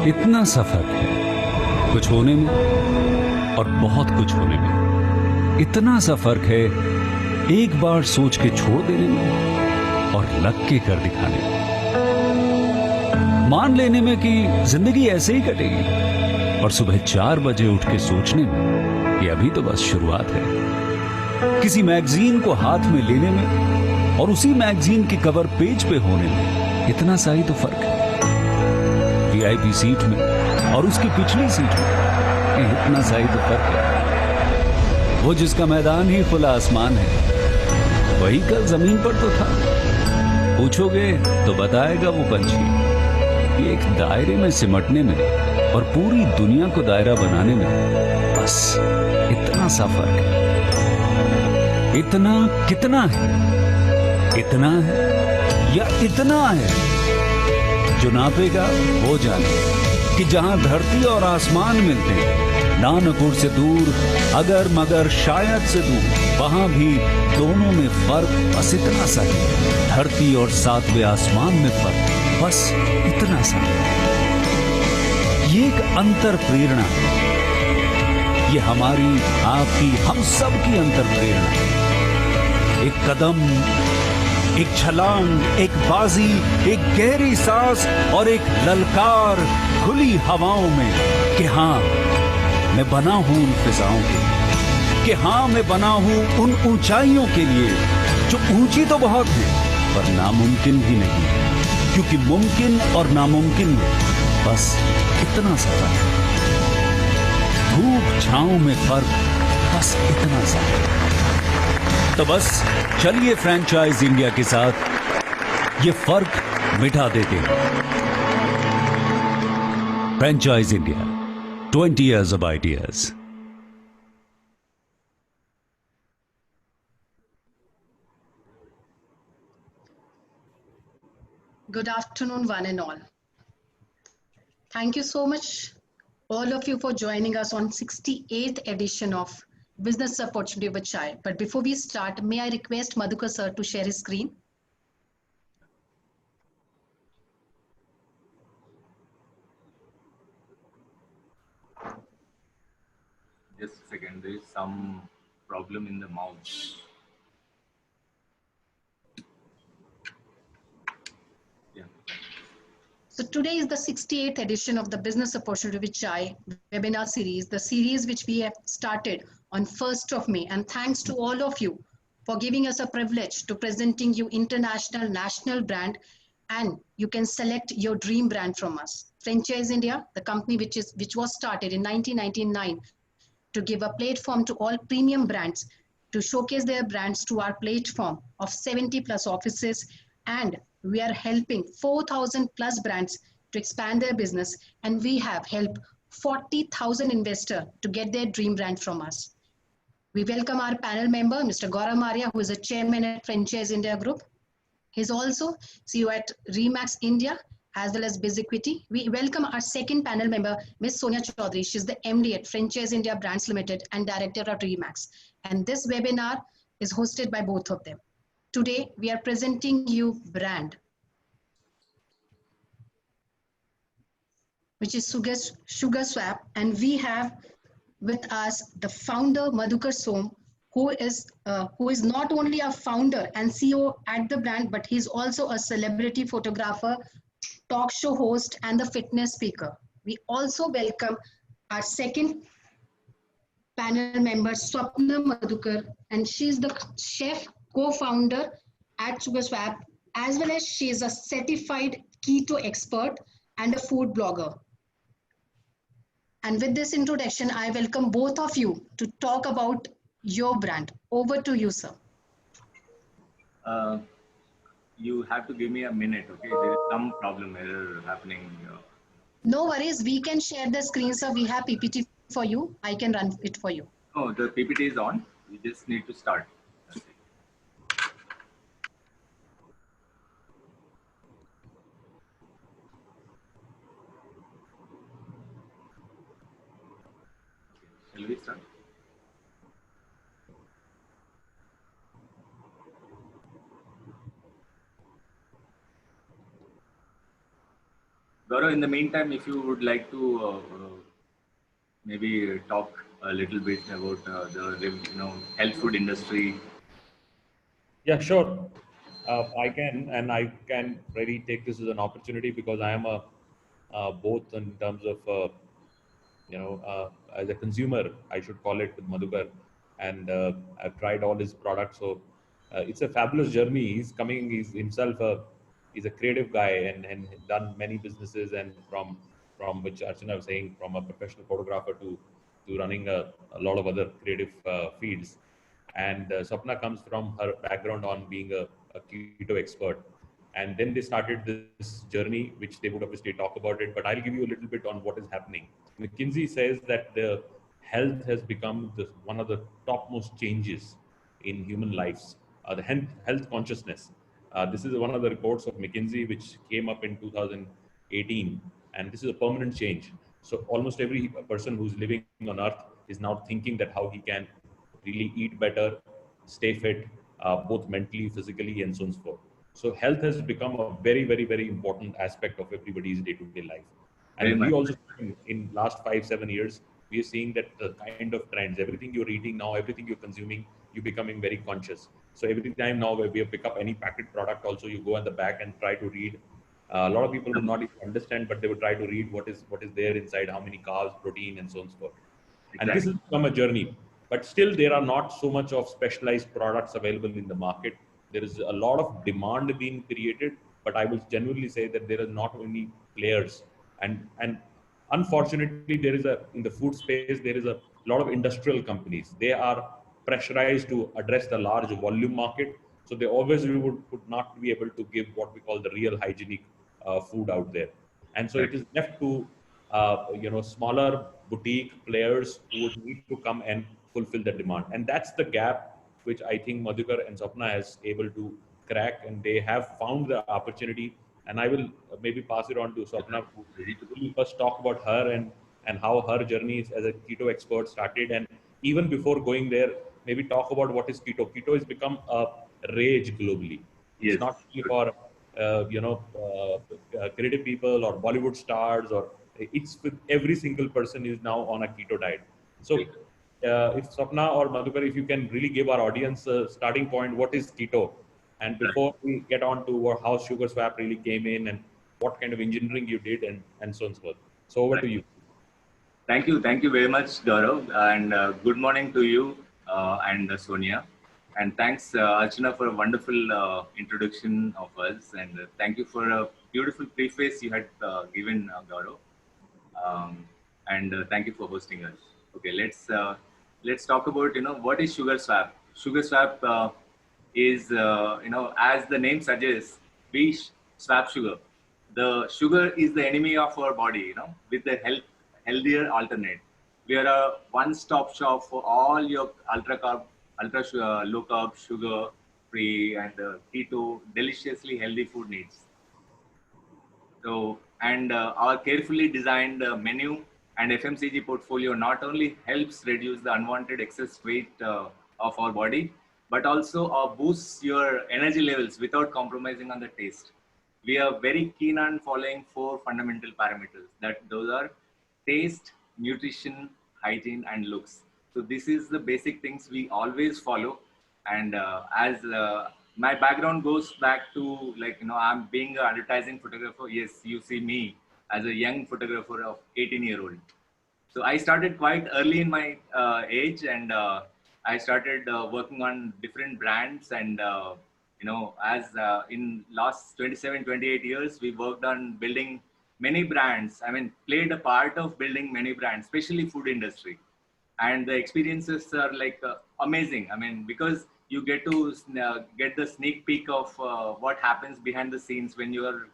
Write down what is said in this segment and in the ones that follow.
इतना सफर है कुछ होने में और बहुत कुछ होने में। इतना सा फर्क है एक बार सोच के छोड़ देने में और लग के कर दिखाने में। मान लेने में कि जिंदगी ऐसे ही कटेगी और सुबह 4 बजे उठ के सोचने में कि अभी तो बस शुरुआत है। किसी मैगजीन को हाथ में लेने में और उसी मैगजीन के कवर पेज पे होने में इतना सा ही तो फर्क है। वीआईपी सीट में और उसकी पिछली सीट में इतना सा ही तो फर्क है। वो जिसका मैदान ही खुला आसमान है वही कल जमीन पर तो था। पूछोगे तो बताएगा वो पंछी कि एक दायरे में सिमटने में और पूरी दुनिया को दायरा बनाने में बस इतना सा फर्क है। इतना कितना है? इतना है या इतना है? जो नापेगा वो जाने कि जहां धरती और आसमान मिलते हैं, नानपुर से दूर, अगर मगर शायद से दूर, वहां भी दोनों में फर्क बस इतना सा है। धरती और 7वें आसमान में फर्क बस इतना सा है। ये एक अंतर प्रेरणा है। ये हमारी, आपकी, हम सब की अंतर प्रेरणा है। एक कदम, एक छलांग, एक बाजी, एक गहरी सांस और एक ललकार खुली हवाओं में कि हाँ मैं बना हूं उन फिजाओं के लिए, कि हाँ मैं बना हूं उन ऊंचाइयों के लिए जो ऊंची तो बहुत है पर नामुमकिन भी नहीं है। क्योंकि मुमकिन और नामुमकिन में बस इतना सा फर्क है। धूप छांव में फर्क बस इतना सा है। तो बस चलिए फ्रेंचाइज इंडिया के साथ ये फर्क मिटा देते हैं। Franchise India, 20 years of ideas. Good afternoon, one and all. Thank you so much, all of you, for joining us on 68th edition of Business Opportunity with Chai. But before we start, may I request Madhukar sir to share his screen? Just a second, there is some problem in the mouse. Yeah. So today is the 68th edition of the Business Opportunity with Chai webinar series, the series which we have started on 1st of May. And thanks to all of you for giving us a privilege to presenting you international, national brand, and you can select your dream brand from us. Franchise India, the company which was started in 1999 to give a platform to all premium brands to showcase their brands to our platform of 70 plus offices, and we are helping 4,000 plus brands to expand their business, and we have helped 40,000 investors to get their dream brand from us. We welcome our panel member, Mr. Gaurav Maria, who is a chairman at Franchise India Group. He's also CEO at Remax India, as well as Biziquity. We welcome our second panel member, Ms. Sonia Chaudhary. She's the MD at Franchise India Brands Limited and Director of Remax. And this webinar is hosted by both of them. Today, we are presenting you brand, which is Sugar Swap. And we have with us the founder, Madhukar Som, who is not only a founder and CEO at the brand, but he's also a celebrity photographer, talk show host, and the fitness speaker. We also welcome our second panel member, Swapna Madhukar, and she's the chef, co-founder at Sugar Swap, as well as she is a certified keto expert and a food blogger. And with this introduction, I welcome both of you to talk about your brand. Over to you, sir. You have to give me a minute, okay? There is some problem, error happening. No worries, we can share the screen, sir. We have PPT for you. I can run it for you. Oh, the PPT is on. You just need to start. That's it. Okay. Shall we start? Gaurav, in the meantime, if you would like to maybe talk a little bit about health food industry. Yeah, sure. I can, and I can really take this as an opportunity because I am a both in terms of as a consumer, I should call it with Madhukar, and I've tried all his products. So it's a fabulous journey. He's coming. He's himself he's a creative guy and done many businesses, and from which Archana was saying, from a professional photographer to running a lot of other creative fields. And Swapna comes from her background on being a keto expert. And then they started this journey, which they would obviously talk about it. But I'll give you a little bit on what is happening. McKinsey says that the health has become one of the topmost changes in human lives, the health consciousness. This is one of the reports of McKinsey, which came up in 2018, and this is a permanent change. So almost every person who's living on Earth is now thinking that how he can really eat better, stay fit, both mentally, physically, and so on and so forth. So health has become a very, very, very important aspect of everybody's day-to-day life. Very And we much. also, in last 5-7 years, we are seeing that the kind of trends, everything you're eating now, everything you're consuming, you're becoming very conscious. So every time now where we pick up any packet product, also you go in the back and try to read. A lot of people would not even understand, but they would try to read what is there inside, how many carbs, protein, and so on and so forth. And this Exactly. has become a journey. But still, there are not so much of specialized products available in the market. There is a lot of demand being created, but I will genuinely say that there are not many players. And unfortunately, there is in the food space there is a lot of industrial companies. They are pressurized to address the large volume market, so they obviously would not be able to give what we call the real hygienic food out there. And so it Correct. is left to smaller boutique players who would need to come and fulfill the demand. And that's the gap which I think Madhukar and Sapna has able to crack, and they have found the opportunity. And I will maybe pass it on to Sapna to really first talk about her and how her journey as a keto expert started. And even before going there, maybe talk about what is keto. Keto has become a rage globally. It's Yes. not only for creative people or Bollywood stars, or it's with every single person is now on a keto diet. So, if Sapna or Madhukar, if you can really give our audience a starting point, what is keto? And before we get on to how Sugar Swap really came in and what kind of engineering you did and so on and so forth. So over to you. Thank you very much, Gaurav, and good morning to you and Sonia. And thanks, Archana, for a wonderful introduction of us, and thank you for a beautiful preface you had given, Gaurav. And thank you for hosting us. Okay, let's talk about what is sugar swap. Sugar swap is as the name suggests, we swap sugar. The sugar is the enemy of our body. With the healthier alternate, we are a one-stop shop for all your ultra carb, ultra sugar, low carb, sugar free, and keto, deliciously healthy food needs. So, and our carefully designed menu and FMCG portfolio not only helps reduce the unwanted excess weight of our body, but also boosts your energy levels without compromising on the taste. We are very keen on following four fundamental parameters. That those are taste, nutrition, hygiene, and looks. So this is the basic things we always follow. And as my background goes back to, I'm being an advertising photographer. Yes, you see me as a young photographer of 18-year-old. So I started quite early in my age, and I started working on different brands. And as in last 27, 28 years, we worked on building many brands. I mean, played a part of building many brands, especially food industry. And the experiences are amazing. I mean, because you get to get the sneak peek of what happens behind the scenes when you are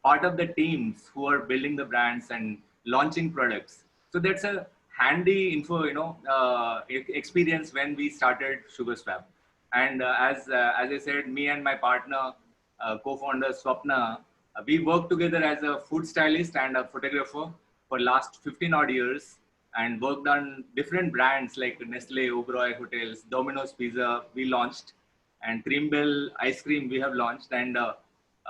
part of the teams who are building the brands and launching products. So that's a handy info, experience when we started Sugar Swap. And as I said, me and my partner, co-founder Swapna, we worked together as a food stylist and a photographer for last 15 odd years, and worked on different brands like Nestle, Oberoi Hotels, Domino's Pizza we launched, and Creambell Ice Cream we have launched, and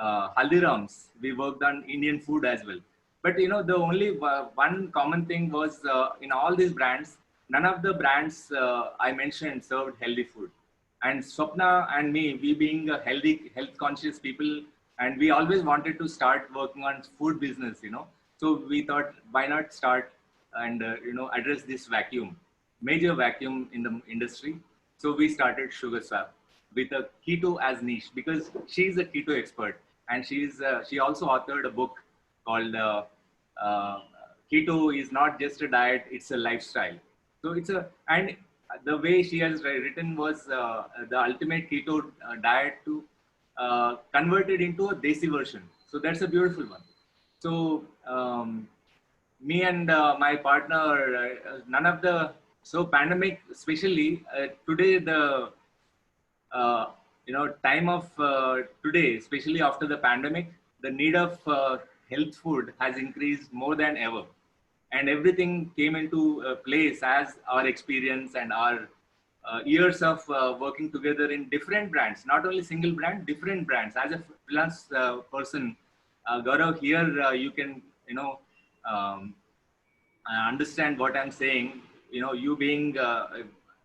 Haldiram's we worked on Indian food as well. But you know, the only one common thing was in all these brands, none of the brands I mentioned served healthy food. And Swapna and me, we being a health conscious people, and we always wanted to start working on food business, you know. So we thought, why not start and you know, address this vacuum, major vacuum in the industry. So we started Sugar Swap with a keto as niche, because she's a keto expert, and she also authored a book called uh, keto is not just a diet, it's a lifestyle. So it's a, and the way she has written was the ultimate keto diet to convert it into a desi version. So that's a beautiful one. So me and my partner, none of the, so pandemic especially, today the uh, you know, time of today, especially after the pandemic, the need of health food has increased more than ever, and everything came into place as our experience and our years of working together in different brands, not only single brand, different brands. As a freelance person, Gaurav, here you can, you know, um, understand what I'm saying. You know, you being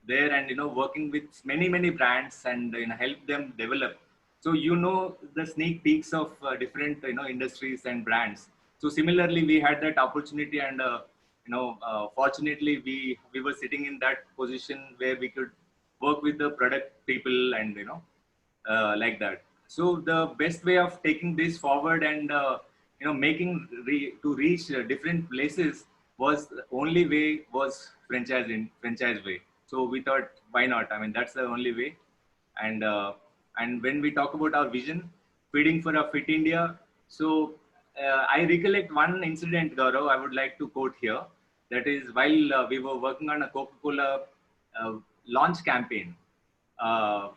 there and, you know, working with many brands and, you know, help them develop. So you know the sneak peeks of different, you know, industries and brands. So similarly, we had that opportunity, and you know, fortunately, we were sitting in that position where we could work with the product people, and you know, like that. So the best way of taking this forward and you know, making to reach different places was, the only way was franchise way. So we thought, why not? I mean, that's the only way. And when we talk about our vision, feeding for a fit India, so I recollect one incident, Gaurav, I would like to quote here. That is, while we were working on a Coca-Cola uh, launch campaign,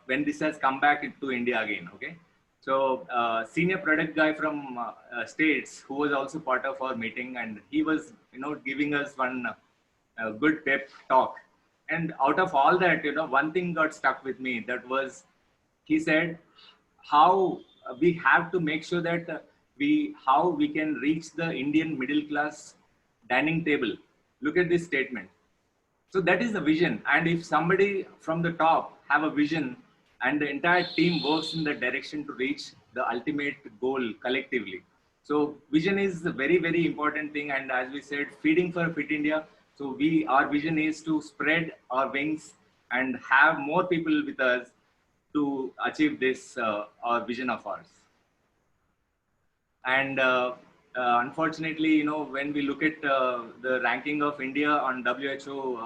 when this has come back into India again. Okay, so senior product guy from States, who was also part of our meeting, and he was, you know, giving us one good pep talk. And out of all that, you know, one thing got stuck with me. That was, he said, how we have to make sure that how we can reach the Indian middle class dining table. Look at this statement. So that is the vision. And if somebody from the top have a vision, and the entire team works in the direction to reach the ultimate goal collectively. So vision is a very important thing. And as we said, feeding for fit India. So our vision is to spread our wings and have more people with us to achieve this our vision of ours. And unfortunately, you know, when we look at the ranking of India on WHO,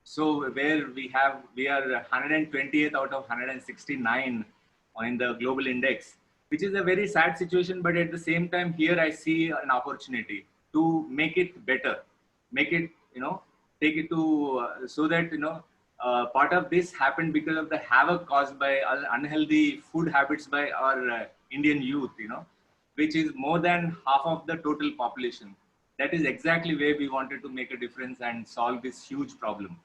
so where we are 120th out of 169 in the global index, which is a very sad situation. But at the same time, here I see an opportunity to make it better, make it, you know, take it to so that, you know, part of this happened because of the havoc caused by unhealthy food habits by our Indian youth, you know, which is more than half of the total population. That is exactly where we wanted to make a difference and solve this huge problem.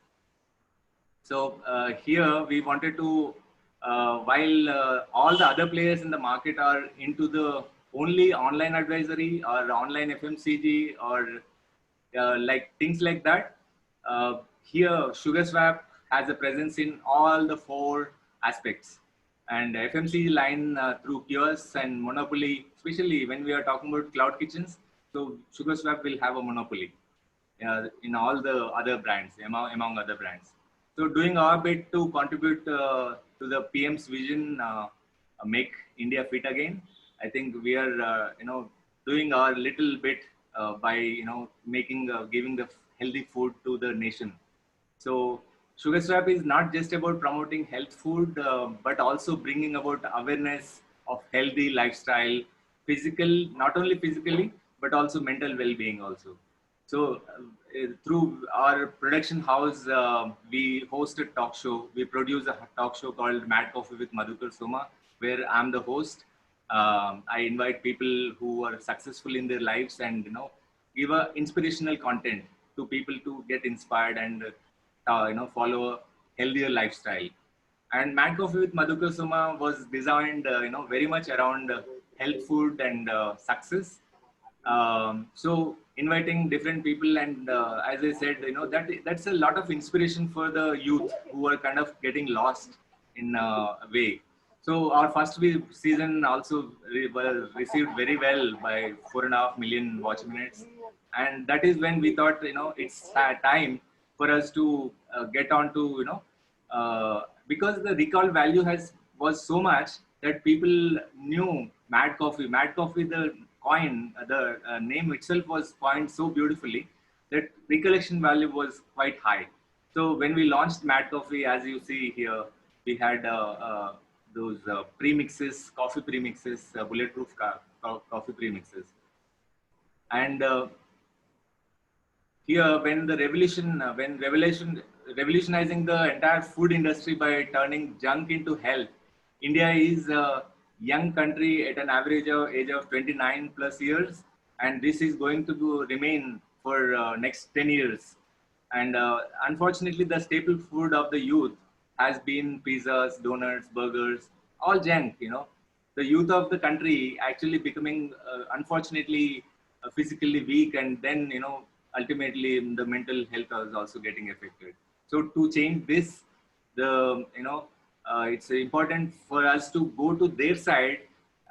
So here we wanted to, while all the other players in the market are into the only online advisory or online FMCG or like things like that, here SugarSwap has a presence in all the four aspects. And FMCG line through kiosks and monopoly, especially when we are talking about cloud kitchens. So SugarSwap will have a monopoly in all the other brands, among other brands. So doing our bit to contribute to the PM's vision, make India fit again. I think we are, you know, doing our little bit by, you know, giving the healthy food to the nation. So SugarSwap is not just about promoting health food, but also bringing about awareness of healthy lifestyle, not only physically, but also mental well-being also. So through our production house, we host a talk show. We produce a talk show called Mad Coffee with Madhukar Soma, where I'm the host. I invite people who are successful in their lives and, you know, give a inspirational content to people to get inspired and you know, follow a healthier lifestyle. And Mad Coffee with Madhukar Soma was designed, you know, very much around health food and success. So inviting different people, and as I said, that's a lot of inspiration for the youth who are kind of getting lost in a way. So our first season also was received very well by 4.5 million watch minutes, and that is when we thought, it's time for us to get on to, because the recall value was so much that people knew Mad Coffee. Mad Coffee, the coin, the name itself was coined so beautifully that recollection value was quite high. So when we launched Mad Coffee, as you see here, we had those premixes, coffee premixes, bulletproof coffee premixes, and here when the revolutionizing the entire food industry by turning junk into health. India is a young country at an average age of 29 plus years, and this is going to remain for next 10 years. And unfortunately, the staple food of the youth has been pizzas, donuts, burgers, all junk. The youth of the country actually becoming, unfortunately, physically weak, and then ultimately the mental health is also getting affected. So to change this, it's important for us to go to their side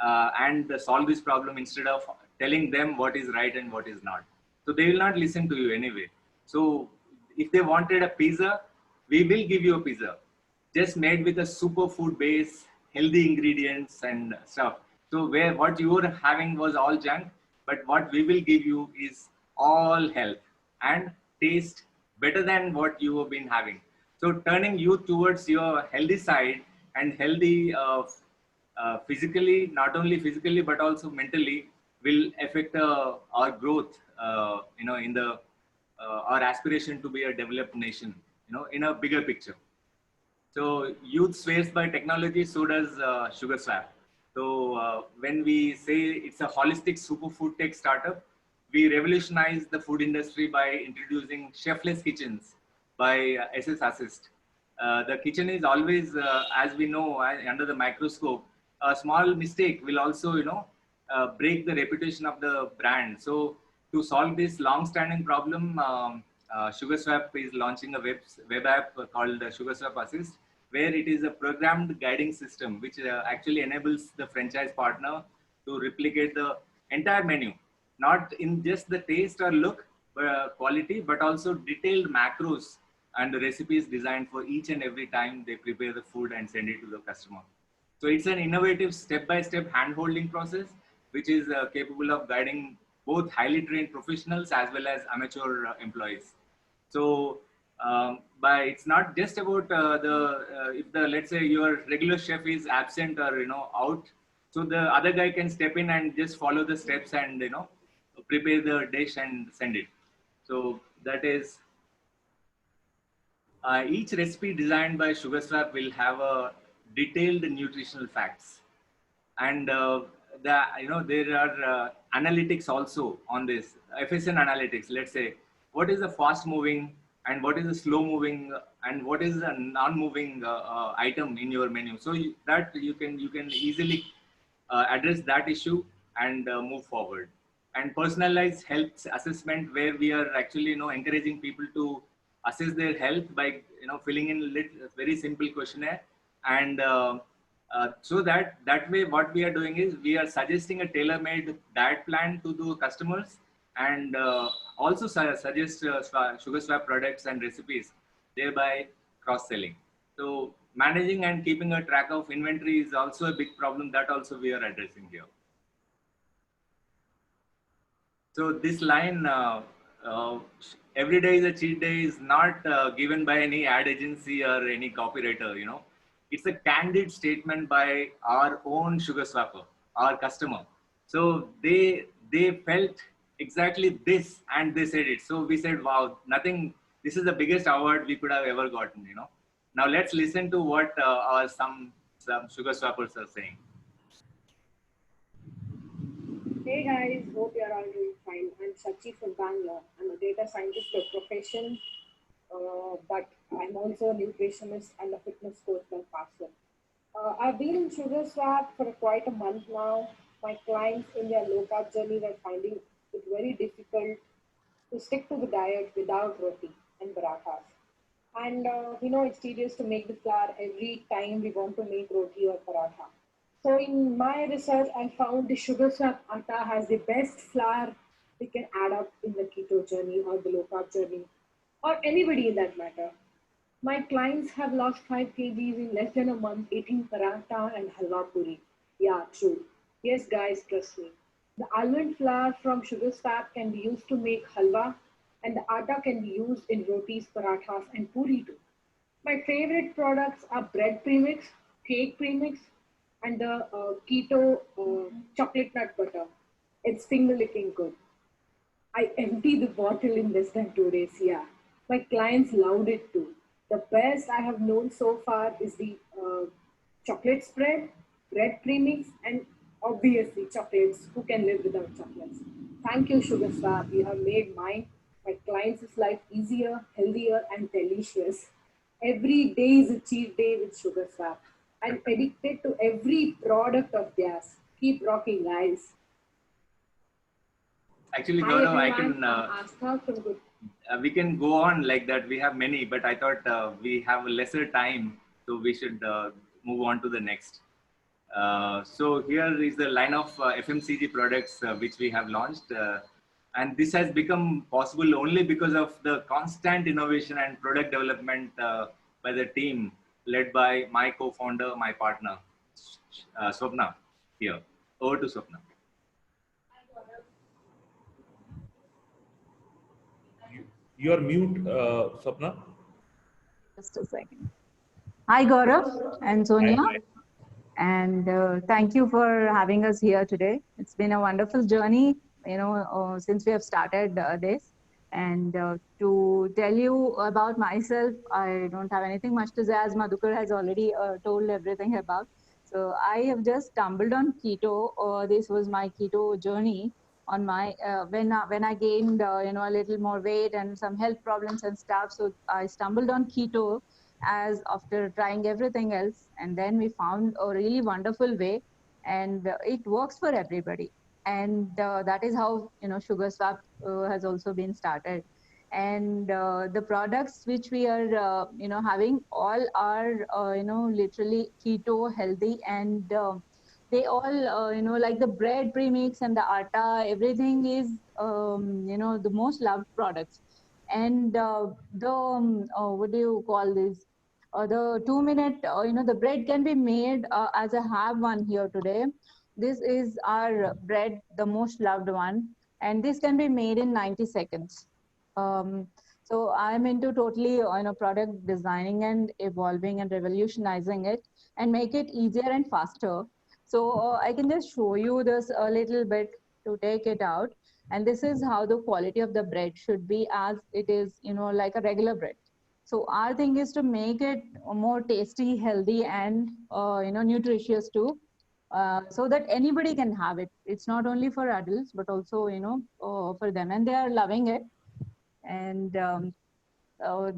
and solve this problem instead of telling them what is right and what is not. So they will not listen to you anyway. So if they wanted a pizza, we will give you a pizza, just made with a superfood base, healthy ingredients and stuff. So where what you were having was all junk, but what we will give you is all health and taste better than what you have been having. So turning you towards your healthy side and healthy physically, not only physically but also mentally, will affect our growth. In the our aspiration to be a developed nation. In a bigger picture. So youth swears by technology, so does SugarSwap. So when we say it's a holistic superfood tech startup, we revolutionize the food industry by introducing chefless kitchens by SS Assist. The kitchen is always, as we know, under the microscope. A small mistake will also, break the reputation of the brand. So to solve this long-standing problem, SugarSwap is launching a web app called SugarSwap Assist, where it is a programmed guiding system which actually enables the franchise partner to replicate the entire menu, not in just the taste or look, quality, but also detailed macros and the recipes designed for each and every time they prepare the food and send it to the customer. So it's an innovative step-by-step hand-holding process, which is capable of guiding both highly trained professionals as well as amateur employees. So, by it's not just about the if the let's say your regular chef is absent or out, so the other guy can step in and just follow the steps and prepare the dish and send it. So that is each recipe designed by SugarSwap will have a detailed nutritional facts, and there are analytics also on this FSN analytics. Let's say what is the fast moving and what is the slow moving and what is a non-moving item in your menu. So that you can easily address that issue and move forward. And personalized health assessment, where we are actually encouraging people to assess their health by filling in very simple questionnaire, and so that way what we are doing is we are suggesting a tailor-made diet plan to the customers, and also suggest SugarSwap products and recipes, thereby cross-selling. So managing and keeping a track of inventory is also a big problem that also we are addressing here. So this line, every day is a cheat day, is not given by any ad agency or any copywriter. It's a candid statement by our own sugar swapper, our customer. So they felt exactly this and they said it. So we said, wow, nothing. This is the biggest award we could have ever gotten. Now let's listen to what some sugar swappers are saying. Hey guys, hope you're all doing fine. I'm Sachi from Bangalore. I'm a data scientist by profession, but I'm also a nutritionist and a fitness coach by passion. I've been in SugarSwap for quite a month now. My clients in their low carb journey were finding it very difficult to stick to the diet without roti and parathas. And it's tedious to make the flour every time we want to make roti or paratha. So in my research, I found the sugar swap atta has the best flour we can add up in the keto journey or the low carb journey, or anybody in that matter. My clients have lost 5 kgs in less than a month eating paratha and halwa puri. Yeah, true. Yes, guys, trust me. The almond flour from sugar swap can be used to make halwa, and the atta can be used in rotis, parathas, and puri too. My favorite products are bread premix, cake premix, and the keto chocolate nut butter. It's finger licking good. I empty the bottle in less than 2 days. Yeah, my clients loved it too. The best I have known so far is the chocolate spread, bread premix, and obviously chocolates. Who can live without chocolates? Thank you, Sugar Swap. You have made my clients' life easier, healthier, and delicious. Every day is a cheat day with Sugar Swap. I'm addicted to every product of theirs. Keep rocking, guys. Actually, Hi Gaurav, I everyone, can I'm Astha from Good. we can go on like that. We have many, but I thought we have a lesser time, so we should move on to the next. So here is the line of FMCG products which we have launched. And this has become possible only because of the constant innovation and product development by the team led by my co-founder, my partner, Swapna here. Over to Swapna. You're mute, Swapna. Just a second. Hi, Gaurav and Sonia. Hi. And thank you for having us here today. It's been a wonderful journey, since we have started this. And to tell you about myself, I don't have anything much to say, as Madhukar has already told everything about. So I have just stumbled on keto. This was my keto journey on my when I gained a little more weight and some health problems and stuff. So I stumbled on keto as after trying everything else, and then we found a really wonderful way, and it works for everybody. And that is how Sugar Swap has also been started. And the products which we are having all are literally keto healthy, and they all like the bread premix and the atta, everything is the most loved products. And what do you call this, the 2 minute the bread can be made, as I have one here today. This is our bread, the most loved one, and this can be made in 90 seconds. So I'm into totally product designing and evolving and revolutionizing it and make it easier and faster. So I can just show you this a little bit to take it out. And this is how the quality of the bread should be, as it is like a regular bread. So our thing is to make it more tasty, healthy, and nutritious too, so that anybody can have it. It's not only for adults, but also for them, and they are loving it. And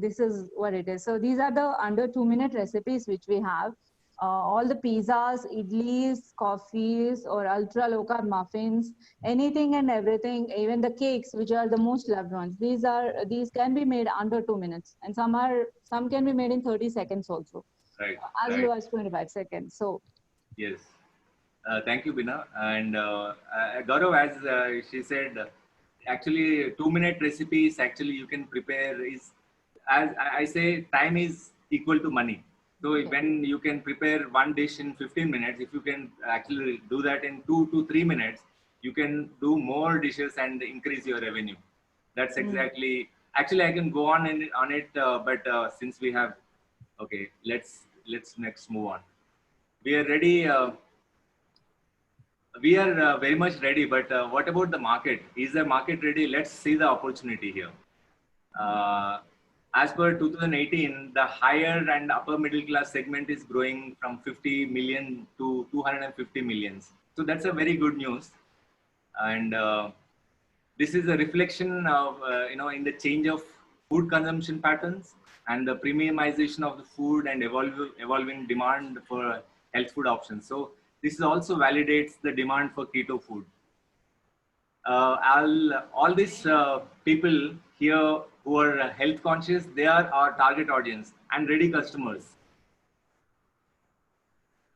this is what it is. So these are the under 2 minute recipes which we have. All the pizzas, idlis, coffees, or ultra low carb muffins, anything and everything, even the cakes, which are the most loved ones. These can be made under 2 minutes, and some can be made in 30 seconds also. Right. As Right. low as 25 seconds. So Yes. Thank you, Bina. And Gaurav, as she said, actually 2 minute recipes actually you can prepare is, as I say, time is equal to money. So when you can prepare one dish in 15 minutes, if you can actually do that in 2 to 3 minutes, you can do more dishes and increase your revenue. That's exactly, actually I can go on it, but since we have, okay, let's next move on. We are ready. We are very much ready, but what about the market? Is the market ready? Let's see the opportunity here. As per 2018, the higher and upper middle class segment is growing from 50 million to 250 millions. So that's a very good news. And this is a reflection of, in the change of food consumption patterns and the premiumization of the food and evolving demand for health food options. So this also validates the demand for keto food. all these people here who are health conscious, they are our target audience and ready customers.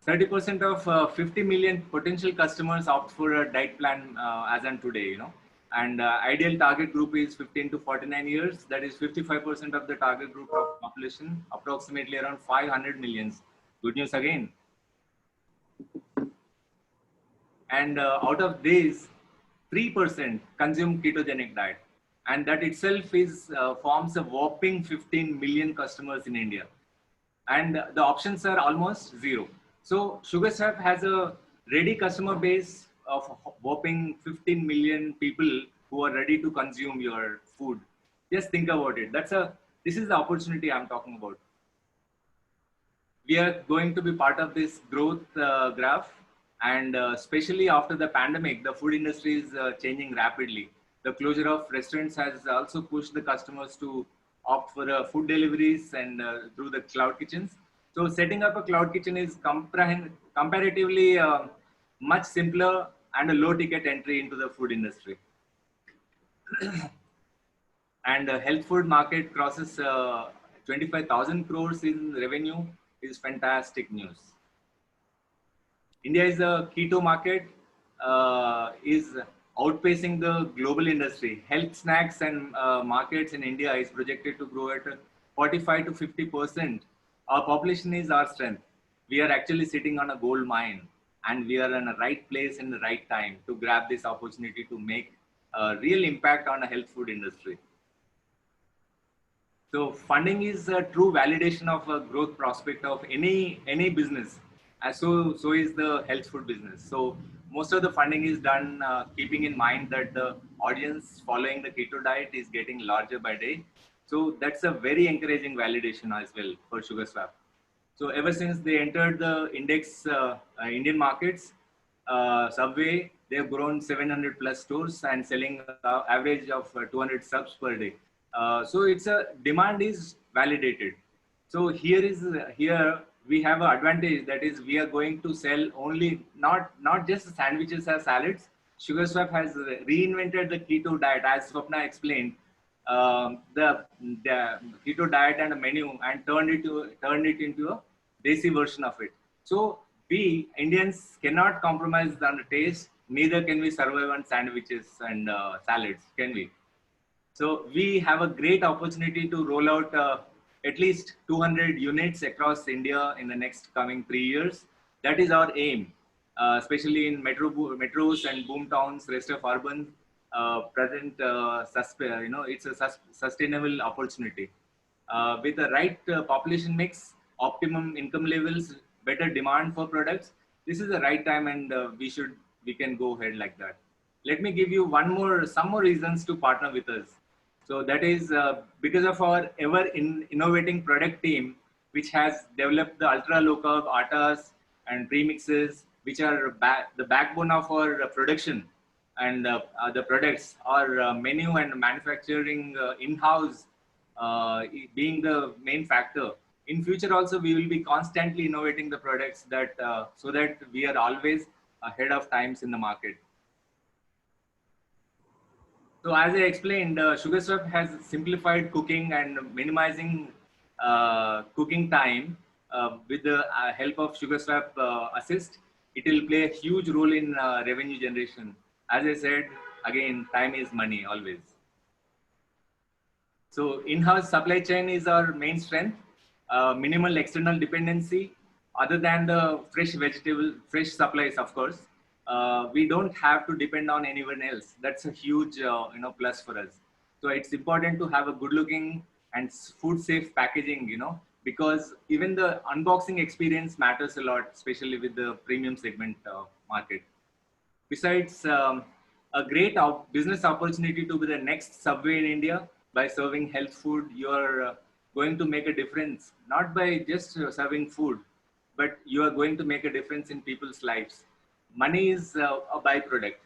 30% of 50 million potential customers opt for a diet plan as on today, you know, and ideal target group is 15 to 49 years. That is 55% of the target group of population, approximately around 500 millions. Good news again. And out of these, 3% consume ketogenic diet, and that itself is forms a whopping 15 million customers in India, and the options are almost zero. So SugarSwap has a ready customer base of whopping 15 million people who are ready to consume your food. Just think about it. This is the opportunity I'm talking about. We are going to be part of this growth graph, and especially after the pandemic, the food industry is changing rapidly. The closure of restaurants has also pushed the customers to opt for food deliveries and through the cloud kitchens. So setting up a cloud kitchen is comparatively much simpler and a low ticket entry into the food industry. And the health food market crosses 25,000 crores in revenue is fantastic news. India is a keto market, is outpacing the global industry. Health snacks and markets in India is projected to grow at 45 to 50%. Our population is our strength. We are actually sitting on a gold mine, and we are in the right place in the right time to grab this opportunity to make a real impact on the health food industry. So funding is a true validation of a growth prospect of any business. So is the health food business. So most of the funding is done keeping in mind that the audience following the keto diet is getting larger by day. So that's a very encouraging validation as well for SugarSwap. So ever since they entered the index Indian markets, Subway, they have grown 700 plus stores and selling average of 200 subs per day. So it's a demand is validated. So here we have an advantage, that is we are going to sell only not just sandwiches or salads. SugarSwap has reinvented the keto diet, as Swapna explained, the keto diet and a menu, and turned it into a desi version of it. So we Indians cannot compromise on the taste, neither can we survive on sandwiches and salads, can we? So we have a great opportunity to roll out at least 200 units across India in the next coming 3 years. That is our aim, especially in metros and boom towns, rest of urban. It's a sustainable opportunity. With the right population mix, optimum income levels, better demand for products, this is the right time, and we can go ahead like that. Let me give you some more reasons to partner with us. So that is because of our innovating product team, which has developed the ultra low carb attas and premixes, which are the backbone of our production, and the products, our menu and manufacturing in-house being the main factor. In future also, we will be constantly innovating the products so that we are always ahead of times in the market. So as I explained, SugarSwap has simplified cooking and minimizing cooking time with the help of SugarSwap Assist. It will play a huge role in revenue generation. As I said, again, time is money always. So in-house supply chain is our main strength. Minimal external dependency, other than the fresh supplies, of course. We don't have to depend on anyone else. That's a huge plus for us. So it's important to have a good looking and food safe packaging, because even the unboxing experience matters a lot, especially with the premium segment market. Besides, a great business opportunity to be the next Subway in India. By serving health food, you're going to make a difference, not by just serving food, but you are going to make a difference in people's lives. Money is a byproduct,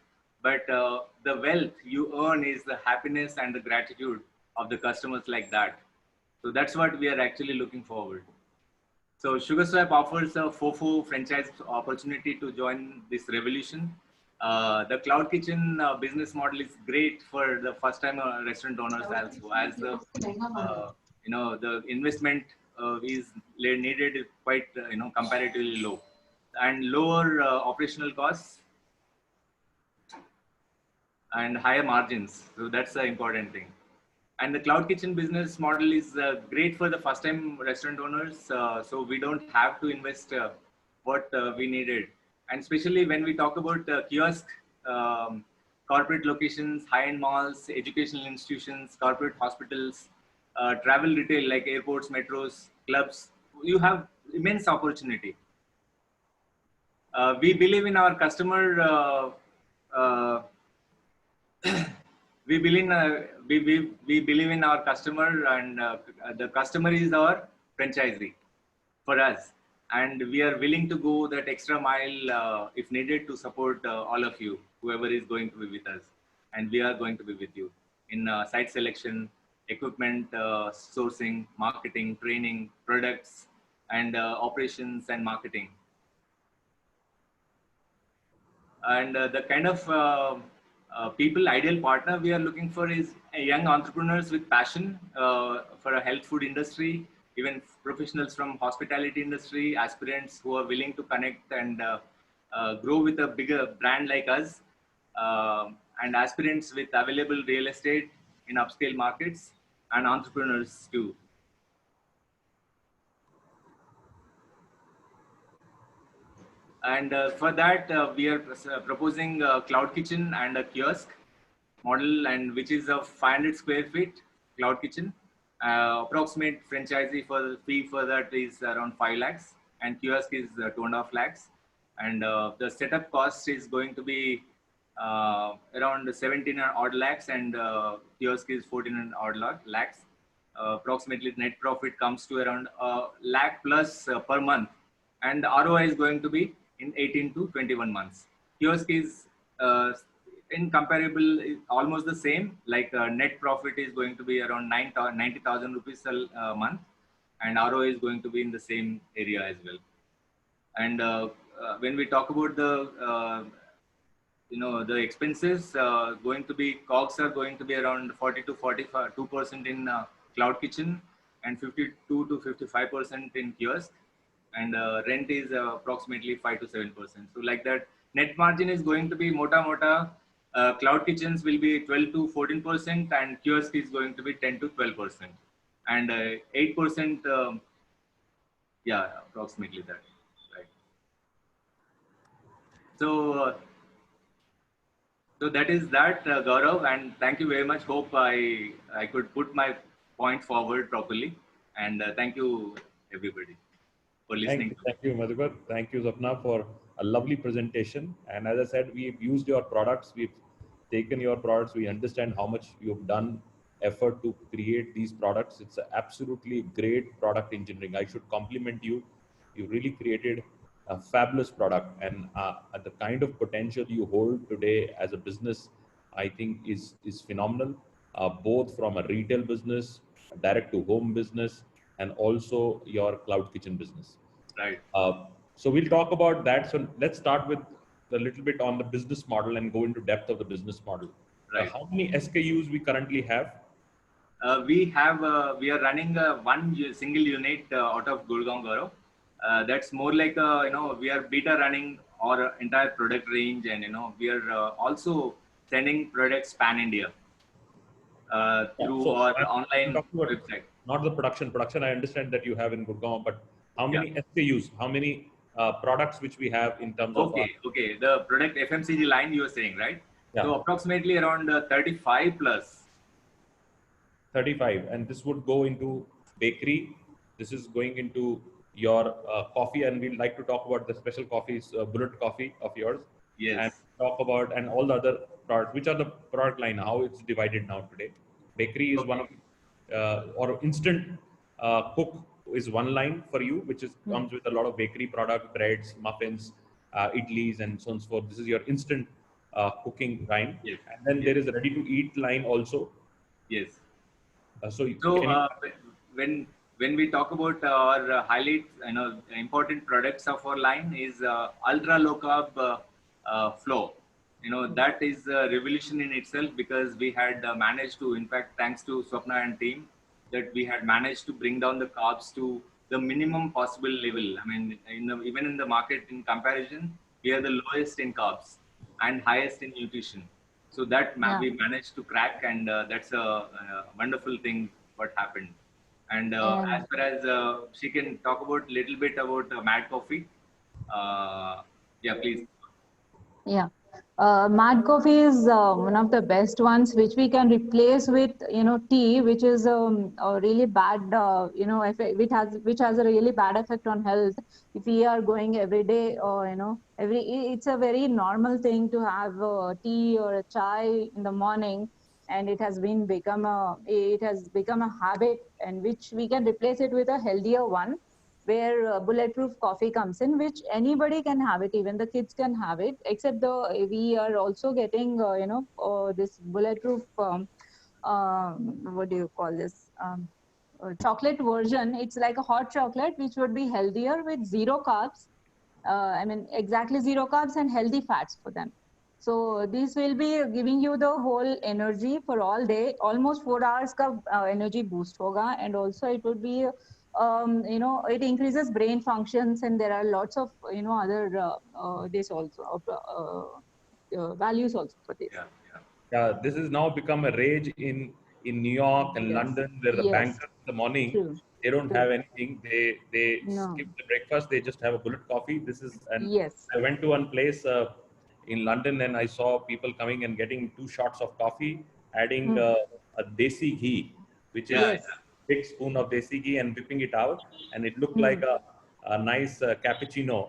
but the wealth you earn is the happiness and the gratitude of the customers like that. So that's what we are actually looking forward. So SugarSwap offers a FOFO franchise opportunity to join this revolution. The cloud kitchen business model is great for the first time restaurant owners also, as the the investment is needed quite comparatively low, and lower operational costs and higher margins. So that's the important thing. And the cloud kitchen business model is great for the first time restaurant owners. So we don't have to invest what we needed. And especially when we talk about kiosk, corporate locations, high-end malls, educational institutions, corporate hospitals, travel retail like airports, metros, clubs, you have immense opportunity. We believe in our customer uh, we believe in our customer, and the customer is our franchisee for us, and we are willing to go that extra mile if needed to support all of you, whoever is going to be with us, and we are going to be with you in site selection, equipment sourcing, marketing, training, products, and operations and marketing. And the kind of people, ideal partner we are looking for is young entrepreneurs with passion for a health food industry, even professionals from hospitality industry, aspirants who are willing to connect and grow with a bigger brand like us, and aspirants with available real estate in upscale markets, and entrepreneurs too. And for that, we are proposing a cloud kitchen and a kiosk model, and which is a 500 square feet cloud kitchen. Approximate franchisee for the fee for that is around 5 lakhs, and kiosk is 2.5 lakhs. And the setup cost is going to be around 17 odd lakhs, and kiosk is 14 odd lakhs. Approximately net profit comes to around lakh plus per month, and the ROI is going to be in 18 to 21 months. Kiosk is incomparable, almost the same. Like net profit is going to be around 90,000 rupees a month, and ROI is going to be in the same area as well. And when we talk about the the expenses, going to be COGS are going to be around 40 to 42% in cloud kitchen, and 52 to 55% in kiosk, and rent is approximately 5 to 7%. So like that, net margin is going to be mota. Cloud kitchens will be 12 to 14%, and kiosk is going to be 10 to 12%, and 8%. Yeah, approximately that. Right. So. So that is that, Gaurav, and thank you very much. Hope I could put my point forward properly, and thank you everybody for listening. Thank you, Madhukar. Thank you, Sapna, for a lovely presentation. And as I said, we've used your products, we've taken your products, we understand how much you've done effort to create these products. It's absolutely great product engineering. I should compliment you. You really created a fabulous product, and the kind of potential you hold today as a business, I think is phenomenal, both from a retail business, direct to home business, and also your cloud kitchen business. Right. So we'll talk about that. So let's start with a little bit on the business model and go into depth of the business model. Right. How many SKUs we currently have? We are running one single unit out of Gurgaon, Gaurav. That's more like we are beta running our entire product range, and we are also sending products pan India through our online website. Not the production. Production, I understand that you have in Gurgaon, but how many SKUs? How many products which we have in terms of? Okay. The product FMCG line you are saying, right? Yeah. So approximately around 35 plus. 35, and this would go into bakery. This is going into your coffee, and we'd like to talk about the special coffees, bullet coffee of yours. Yes. And talk about and all the other products. Which are the product line? How it's divided now today? Bakery is one of, or instant cook is one line for you, which is comes with a lot of bakery product, breads, muffins, idlis, and so on and so forth. This is your instant cooking line. Yes. And then there is a ready to eat line also. Yes. So when we talk about our highlight, important products of our line is ultra low carb flour. that is a revolution in itself, because we had managed to, in fact, thanks to Swapna and team, that we had managed to bring down the carbs to the minimum possible level. I mean, even in the market, in comparison, we are the lowest in carbs and highest in nutrition. So that Yeah. we managed to crack, and that's a wonderful thing what happened. And as And far as she can talk about little bit about Mad Coffee, yeah, please. yeah, mad coffee is one of the best ones which we can replace with, tea, which is a really bad, effect, which has a really bad effect on health. If we are going every day, or it's a very normal thing to have tea or a chai in the morning, and it has become a habit, and which we can replace it with a healthier one, where bulletproof coffee comes in, which anybody can have it, even the kids can have it, except we are also getting, this bulletproof, what do you call this? Chocolate version. It's like a hot chocolate, which would be healthier with zero carbs. I mean, exactly zero carbs and healthy fats for them. So this will be giving you the whole energy for all day, almost 4 hours ka energy boost hoga, and also it would be, it increases brain functions, and there are lots of, other this also values also for this. Yeah, yeah. Yeah, this has now become a rage in New York and Yes, London, where the yes, bankers in the morning, true, they don't true. have anything. They No, skip the breakfast. They just have a bullet coffee. This is, and yes. I went to one place in London, and I saw people coming and getting 2 shots of coffee, adding Hmm. a desi ghee, which is Yeah, Yes. yeah. big spoon of desi ghee, and whipping it out, and it looked Hmm. like a nice cappuccino,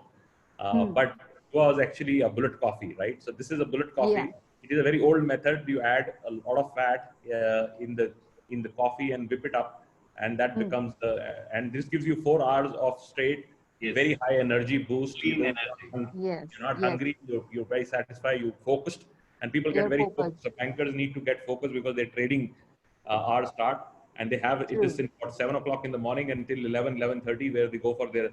Hmm. but it was actually a bullet coffee, right? So this is a bullet Yeah. coffee. It is a very old method. You add a lot of fat in the coffee and whip it up, and that Hmm. becomes the, and this gives you 4 hours of straight, Yes. very high energy boost. Clean energy. Yes. You're not Yes. hungry. You're very satisfied. You're focused, and people get You're very focused. focused. So bankers need to get focused because their trading hours start, and they have it is True. in about 7 o'clock in the morning until 11:30, where they go for their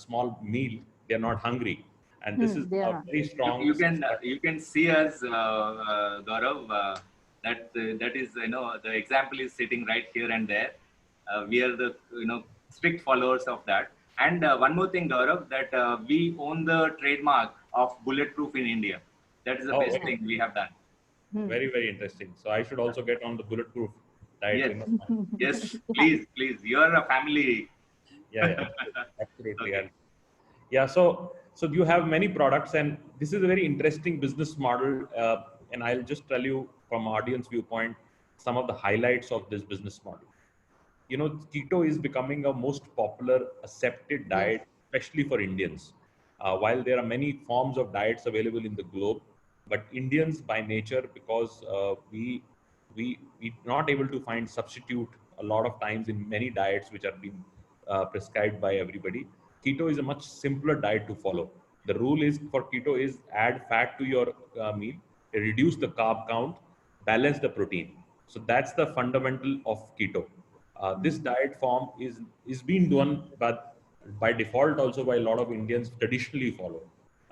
small meal. They're not hungry, and this is Hmm. They a are. very You, strong you can system. you can see us, Gaurav. That is, the example is sitting right here and there. We are the strict followers of that. And one more thing, Gaurav, that we own the trademark of bulletproof in India. That is the Oh, best Yeah. thing we have done. Hmm. very, very interesting. So I should also get on the bulletproof diet. Yes, yes. Yeah. Please, please. You are a family. Yeah, yeah, absolutely. Okay. Yeah, so you have many products, and this is a very interesting business model. And I'll just tell you from audience viewpoint some of the highlights of this business model. Keto is becoming a most popular accepted Yes. diet, especially for Indians. While there are many forms of diets available in the globe, but Indians by nature, because we not able to find substitute a lot of times in many diets which are being prescribed by everybody. Keto is a much simpler diet to follow. The rule is for keto is add fat to your meal, reduce the carb count, balance the protein. So that's the fundamental of keto. This diet form is being done, but by default also by a lot of Indians traditionally follow.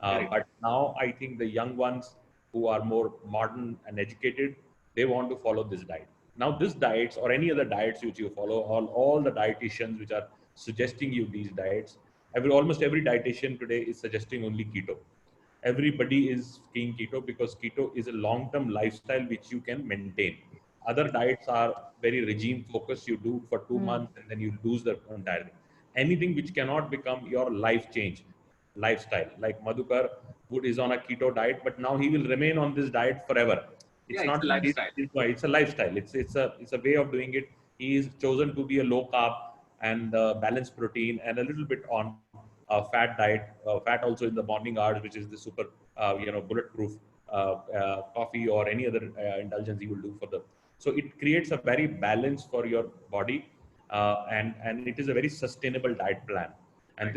Correct. But now I think the young ones who are more modern and educated, they want to follow this diet. Now, this diets or any other diets which you follow, all the dietitians which are suggesting you these diets, almost every dietitian today is suggesting only keto. Everybody is skiing keto because keto is a long-term lifestyle which you can maintain. Other diets are very regime focused. You do for two Hmm. months and then you lose the entire thing. Anything which cannot become your life change, lifestyle, like Madhukar, who is on a keto diet, but now he will remain on this diet forever. Yeah, It's it's a not, lifestyle. it's a lifestyle. It's a way of doing it. He is chosen to be a low carb and balanced protein and a little bit on fat diet, fat also in the morning hours, which is the super, bulletproof coffee or any other indulgence you will do for the. So it creates a very balance for your body, and it is a very sustainable diet plan. And Right.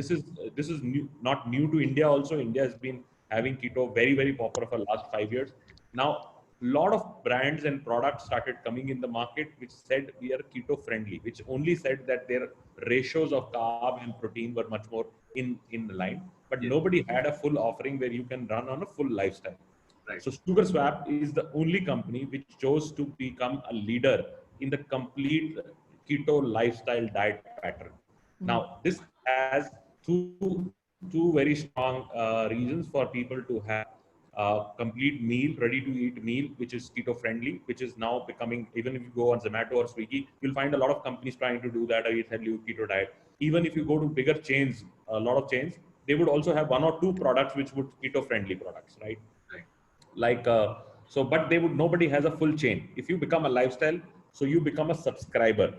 this is new, not new to India. Also, India has been having keto very popular for last 5 years. Now, a lot of brands and products started coming in the market which said we are keto friendly, which only said that their ratios of carb and protein were much more in line, but Yes. nobody had a full offering where you can run on a full lifestyle. Right. So SugarSwap is the only company which chose to become a leader in the complete keto lifestyle diet pattern. Now, this has two very strong reasons for people to have complete meal, ready to eat meal, which is keto friendly, which is now becoming, even if you go on Zomato or Swiggy, you'll find a lot of companies trying to do that, or tell you keto diet. Even if you go to bigger chains, a lot of chains, they would also have one or two products which would keto friendly products, right? Right. Like, but they would, nobody has a full chain. If you become a lifestyle, so you become a subscriber.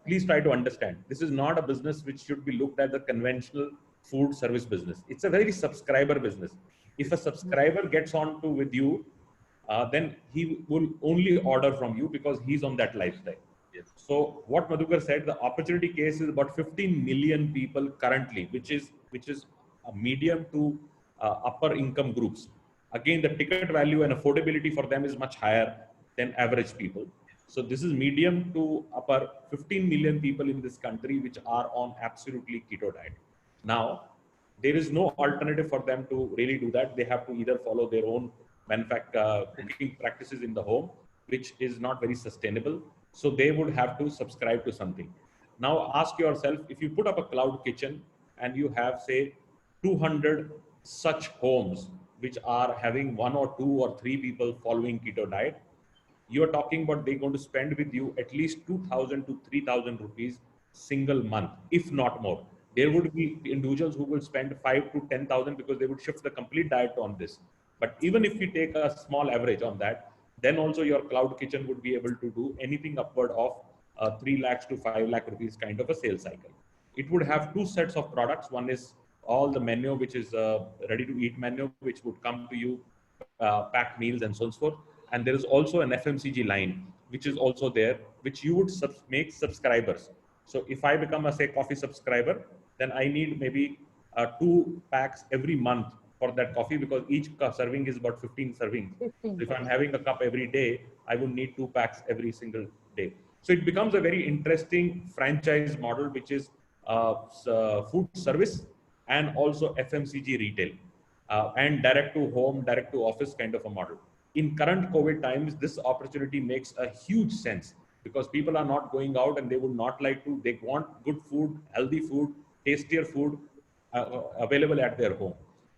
Please try to understand, this is not a business which should be looked at the conventional food service business. It's a very subscriber business. If a subscriber gets on to with you, then he will only order from you because he's on that lifestyle. Yes. So what Madhukar said, the opportunity case is about 15 million people currently, which is a medium to upper income groups. Again, the ticket value and affordability for them is much higher than average people. So this is medium to upper 15 million people in this country which are on absolutely keto diet. Now, there is no alternative for them to really do that. They have to either follow their own cooking practices in the home, which is not very sustainable. So they would have to subscribe to something. Now ask yourself, if you put up a cloud kitchen and you have, say, 200 such homes which are having 1 or 2 or 3 people following keto diet, you are talking about they're going to spend with you at least 2,000 to 3,000 rupees single month, if not more. There would be individuals who will spend 5 to 10,000 because they would shift the complete diet on this. But even if you take a small average on that, then also your cloud kitchen would be able to do anything upward of 3 lakhs to 5 lakh rupees kind of a sales cycle. It would have 2 sets of products. One is all the menu, which is ready to eat menu, which would come to you, packed meals and so on forth. And there is also an FMCG line, which is also there, which you would make subscribers. So if I become a, say, coffee subscriber, then I need maybe 2 packs every month for that coffee, because each serving is about 15 servings. 15. So if I'm having a cup every day, I would need 2 packs every single day. So it becomes a very interesting franchise model, which is food service and also FMCG retail, and direct to home, direct to office kind of a model. In current COVID times, this opportunity makes a huge sense because people are not going out and they would not like to, they want good food, healthy food, tastier food available at their home.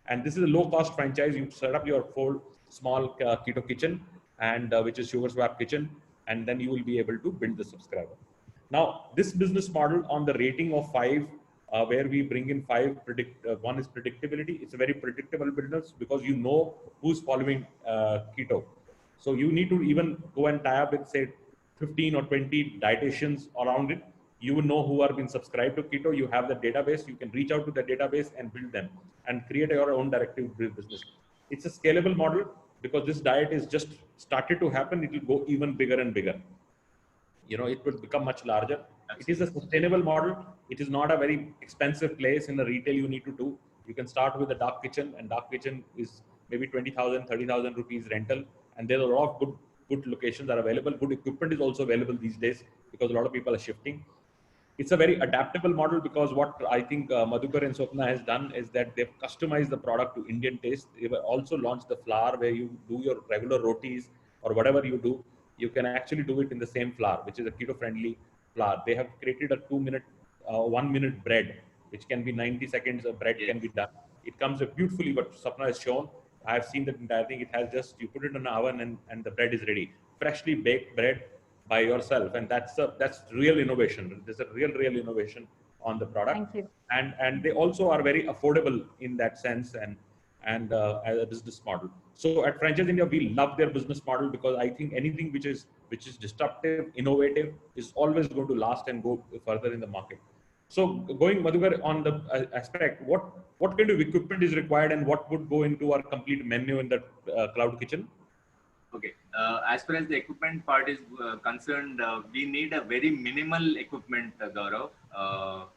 And this is a low cost franchise. You set up your full small keto kitchen, and which is SugarSwap kitchen, and then you will be able to build the subscriber. Now, this business model on the rating of 5, where we bring in 5, one is predictability. It's a very predictable business because you know who's following keto. So you need to even go and tie up with, say, 15 or 20 dietitians around it. You will know who are being subscribed to keto. You have the database. You can reach out to the database and build them and create your own directive business. It's a scalable model because this diet is just started to happen. It will go even bigger and bigger. You know, it will become much larger. It is a sustainable model. It is not a very expensive place in the retail you need to do. You can start with a dark kitchen, and dark kitchen is maybe 20,000, 30,000 rupees rental. And there are a lot of good locations are available. Good equipment is also available these days because a lot of people are shifting. It's a very adaptable model because what I think Madhukar and Swapna has done is that they've customized the product to Indian taste. They've also launched the flour where you do your regular rotis or whatever you do. You can actually do it in the same flour, which is a keto-friendly flour. They have created a 1-minute bread, which can be 90 seconds of bread can be done. It comes beautifully, what Sapna has shown. I have seen that entire thing. It has just, you put it in an oven and the bread is ready. Freshly baked bread by yourself. And that's real innovation. There's a real innovation on the product. Thank you. And they also are very affordable in that sense and as a business model. So at Franchise India, we love their business model because I think anything which is disruptive, innovative is always going to last and go further in the market. So going, Madhukar, on the aspect, what kind of equipment is required and what would go into our complete menu in the cloud kitchen? Okay, as far as the equipment part is concerned, we need a very minimal equipment, Gaurav.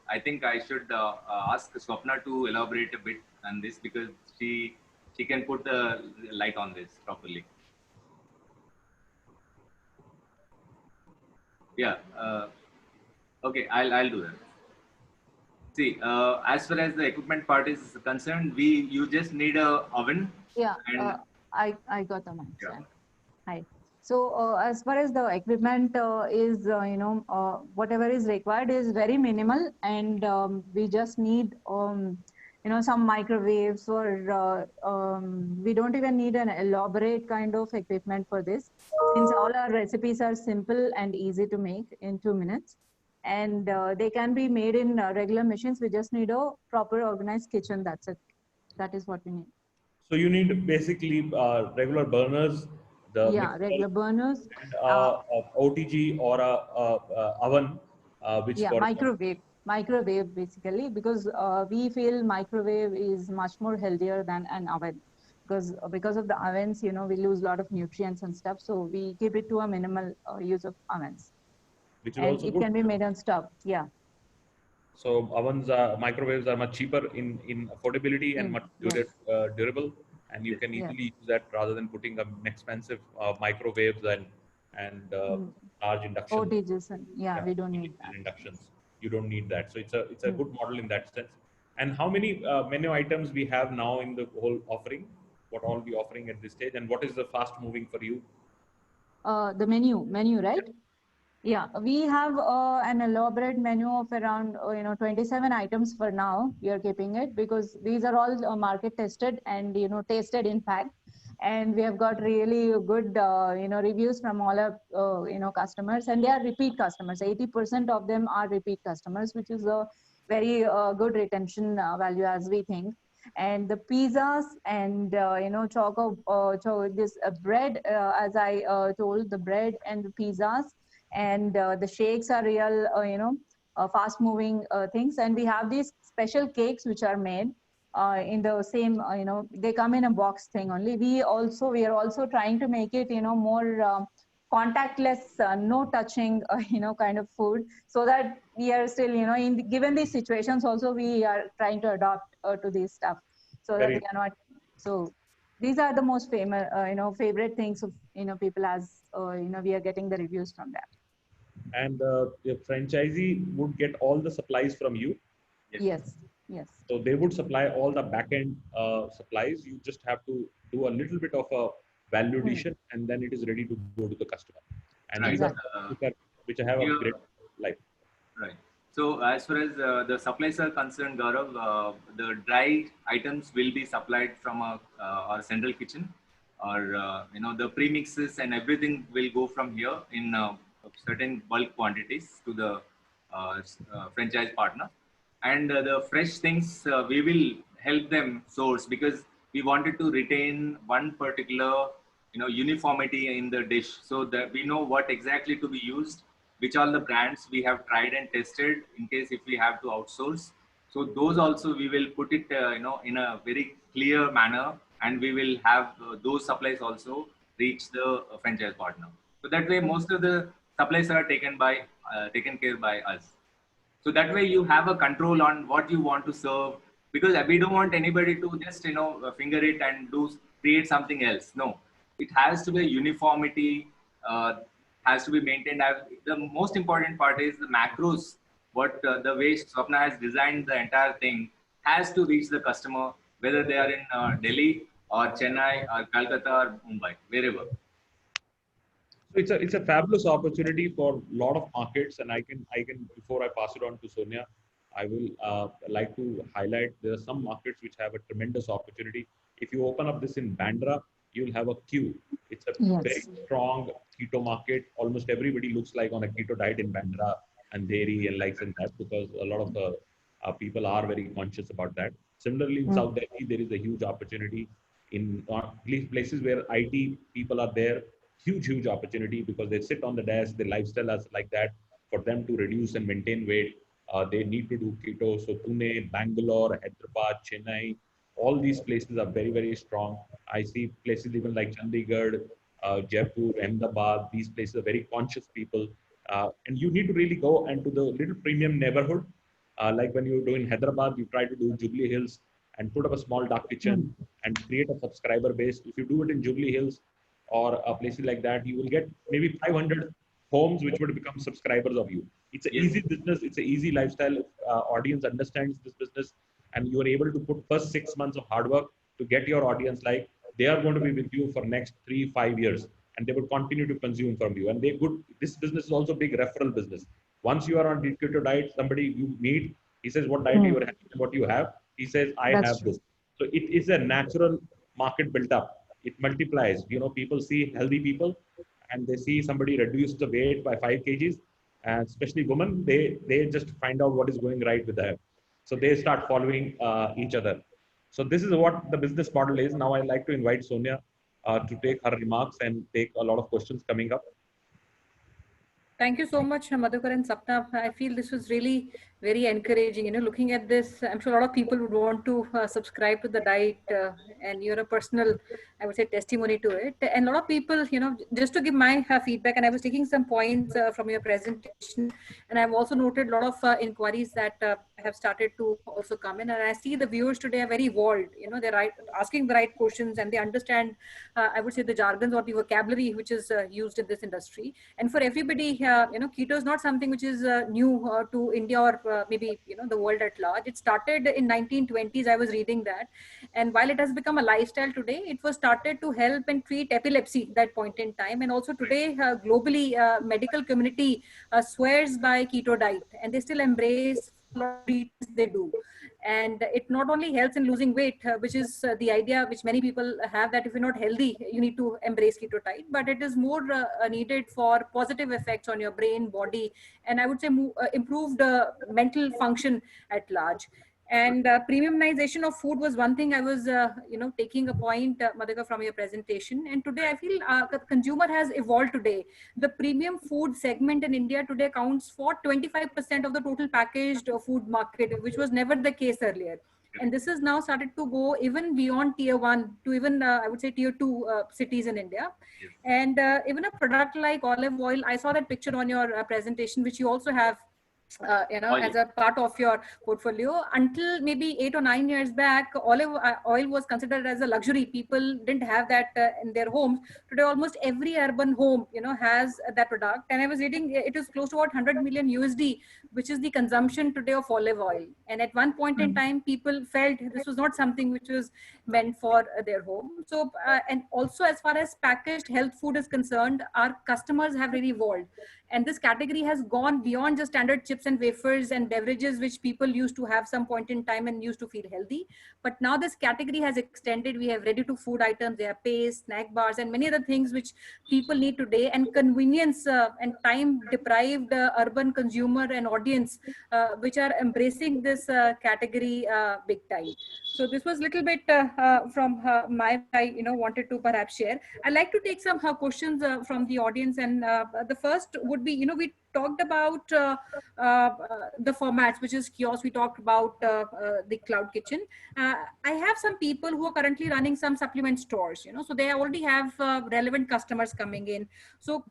I think I should ask Swapna to elaborate a bit on this because she can put the light on this properly. Yeah. Okay, I'll do that. See, as far as the equipment part is concerned, you just need a oven. Yeah. And I got the mic. Yeah. Yeah. Hi. So as far as the equipment is, whatever is required is very minimal, and we just need, some microwaves, or we don't even need an elaborate kind of equipment for this, since all our recipes are simple and easy to make in 2 minutes, and they can be made in regular machines. We just need a proper organized kitchen. That's it. That is what we need. So you need basically regular burners, the Yeah, mixer, regular burners. and Uh, OTG or a oven, which Yeah, for microwave basically, because we feel microwave is much more healthier than an oven, because of the ovens, we lose a lot of nutrients and stuff. So we keep it to a minimal use of ovens, which is and also it good. can be made on stove. Yeah. So ovens, microwaves are much cheaper in affordability and much Yes. durable, and you can Yes. easily use that rather than putting an expensive microwaves and Mm. large induction. OTGs, and yeah, Yeah, we don't need that. inductions. You don't need that. So it's a Mm. good model in that sense. And how many menu items we have now in the whole offering? What all we offering at this stage, and what is the fast moving for you? The menu, right? Yeah, we have an elaborate menu of around 27 items for now. We are keeping it because these are all market tested and tasted in fact, and we have got really good reviews from all our customers, and they are repeat customers. 80% of them are repeat customers, which is a very good retention value as we think. And the pizzas and this bread, as I told, the bread and the pizzas and the shakes are real, fast moving things. And we have these special cakes which are made in the same, they come in a box thing only. We are also trying to make it, more contactless, no touching, kind of food, so that we are still, given these situations also, we are trying to adopt to these stuff, so that we Very cannot. So these are the most famous, favorite things of, people, as, we are getting the reviews from them. and the franchisee would get all the supplies from you. Yes, yes. So they would supply all the back end supplies. You just have to do a little bit of a value addition, and then it is ready to go to the customer. And Right. these are Exactly. which have a Yeah. great life. Right. So as far as the supplies are concerned, Gaurav, the dry items will be supplied from our central kitchen, or the premixes and everything will go from here in certain bulk quantities to the franchise partner, and the fresh things we will help them source, because we wanted to retain one particular uniformity in the dish, so that we know what exactly to be used, which all the brands we have tried and tested in case if we have to outsource. So those also we will put it in a very clear manner, and we will have those supplies also reach the franchise partner. So that way most of the supplies are taken care by us. So that way you have a control on what you want to serve, because we don't want anybody to just finger it and create something else. No, it has to be a uniformity, has to be maintained. The most important part is the macros. What the way Swapna has designed the entire thing has to reach the customer, whether they are in Delhi or Chennai or Calcutta or Mumbai, wherever. So it's a fabulous opportunity for a lot of markets, and I can before I pass it on to Sonia, I will like to highlight there are some markets which have a tremendous opportunity. If you open up this in Bandra, you'll have a queue. It's a very Yes. strong keto market. Almost everybody looks like on a keto diet in Bandra and Dairy and likes and that, because a lot of the people are very conscious about that. Similarly, in South Delhi, there is a huge opportunity in places where IT people are there. Huge opportunity, because they sit on the desk, their lifestyle is like that. For them to reduce and maintain weight, they need to do keto. So Pune, Bangalore, Hyderabad, Chennai, all these places are very strong. I see places even like Chandigarh, Jaipur, Ahmedabad. These places are very conscious people, and you need to really go into the little premium neighborhood. Like when you do in Hyderabad, you try to do Jubilee Hills and put up a small dark kitchen and create a subscriber base. If you do it in Jubilee Hills or places like that, you will get maybe 500 homes which would become subscribers of you. It's an Yes. easy business. It's an easy lifestyle. If audience understands this business, and you are able to put first 6 months of hard work to get your audience like, they are going to be with you for next 3-5 years, and they will continue to consume from you. And this business is also big referral business. Once you are on keto diet, somebody you meet, he says, what diet you are having, what you have. He says, I That's have true. this. So it is a natural market built up. It multiplies. People see healthy people and they see somebody reduce the weight by 5 kgs, and especially women, they just find out what is going right with them. So they start following each other. So this is what the business model is. Now I'd like to invite Sonia to take her remarks and take a lot of questions coming up. Thank you so much, Madhukar and Sapna. I feel this was really very encouraging. Looking at this, I'm sure a lot of people would want to subscribe to the diet, and you're a personal, I would say, testimony to it. And a lot of people, just to give my feedback, and I was taking some points from your presentation, and I've also noted a lot of inquiries that have started to also come in. And I see the viewers today are very evolved. They're asking the right questions, and they understand, I would say, the jargons or the vocabulary which is used in this industry. And for everybody, keto is not something which is new to India or maybe the world at large. It started in 1920s. I was reading that, and while it has become a lifestyle today, it was started to help and treat epilepsy at that point in time. And also today, globally, medical community swears by keto diet, and they still embrace a lot of treatments they do. And it not only helps in losing weight, which is the idea which many people have, that if you're not healthy, you need to embrace keto diet, but it is more needed for positive effects on your brain, body, and I would say improved mental function at large. And premiumization of food was one thing I was, taking a point, Madhukar, from your presentation. And today I feel the consumer has evolved today. The premium food segment in India today accounts for 25% of the total packaged food market, which was never the case earlier. And this has now started to go even beyond tier 1 to even, I would say, tier 2 cities in India. And even a product like olive oil, I saw that picture on your presentation, which you also have as a part of your portfolio. Until maybe 8 or 9 years back, olive oil was considered as a luxury. People didn't have that in their homes. Today, almost every urban home, has that product. And I was reading, it is close to about 100 million USD, which is the consumption today of olive oil. And at one point in time, people felt this was not something which was meant for their home. So, and also as far as packaged health food is concerned, our customers have really evolved. And this category has gone beyond just standard chips and wafers and beverages, which people used to have some point in time and used to feel healthy. But now this category has extended. We have ready-to-food items, there are paste, snack bars, and many other things which people need today. And convenience and time-deprived urban consumer and audience, which are embracing this category big time. So this was a little bit from my, I wanted to perhaps share. I'd like to take some questions from the audience, and the first would be, we talked about the formats, which is kiosk. We talked about the cloud kitchen. I have some people who are currently running some supplement stores, so they already have relevant customers coming in. So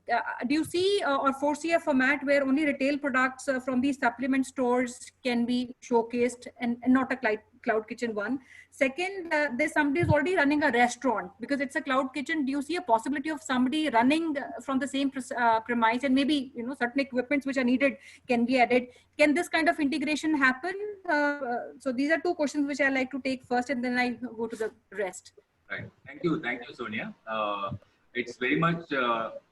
do you see or foresee a format where only retail products from these supplement stores can be showcased and not a cloud kitchen one? Second, there's somebody who's already running a restaurant because it's a cloud kitchen. Do you see a possibility of somebody running from the same premise, and maybe certain equipments which are needed can be added? Can this kind of integration happen? So these are two questions which I like to take first, and then I go to the rest. Right. Thank you, Sonia. It's very much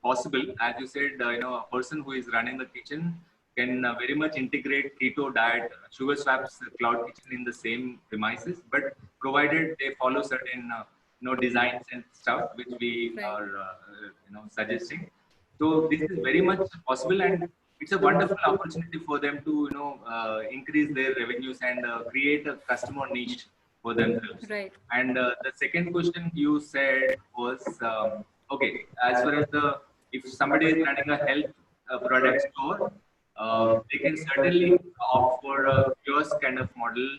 possible, as you said. A person who is running the kitchen can very much integrate keto diet, Sugar Swap's cloud kitchen in the same premises, but provided they follow certain designs and stuff which we are suggesting. So this is very much possible, and it's a wonderful opportunity for them to increase their revenues and create a customer niche for themselves. Right. And the second question you said was okay, as far as if somebody is running a health product store, they can certainly opt for a kiosk kind of model,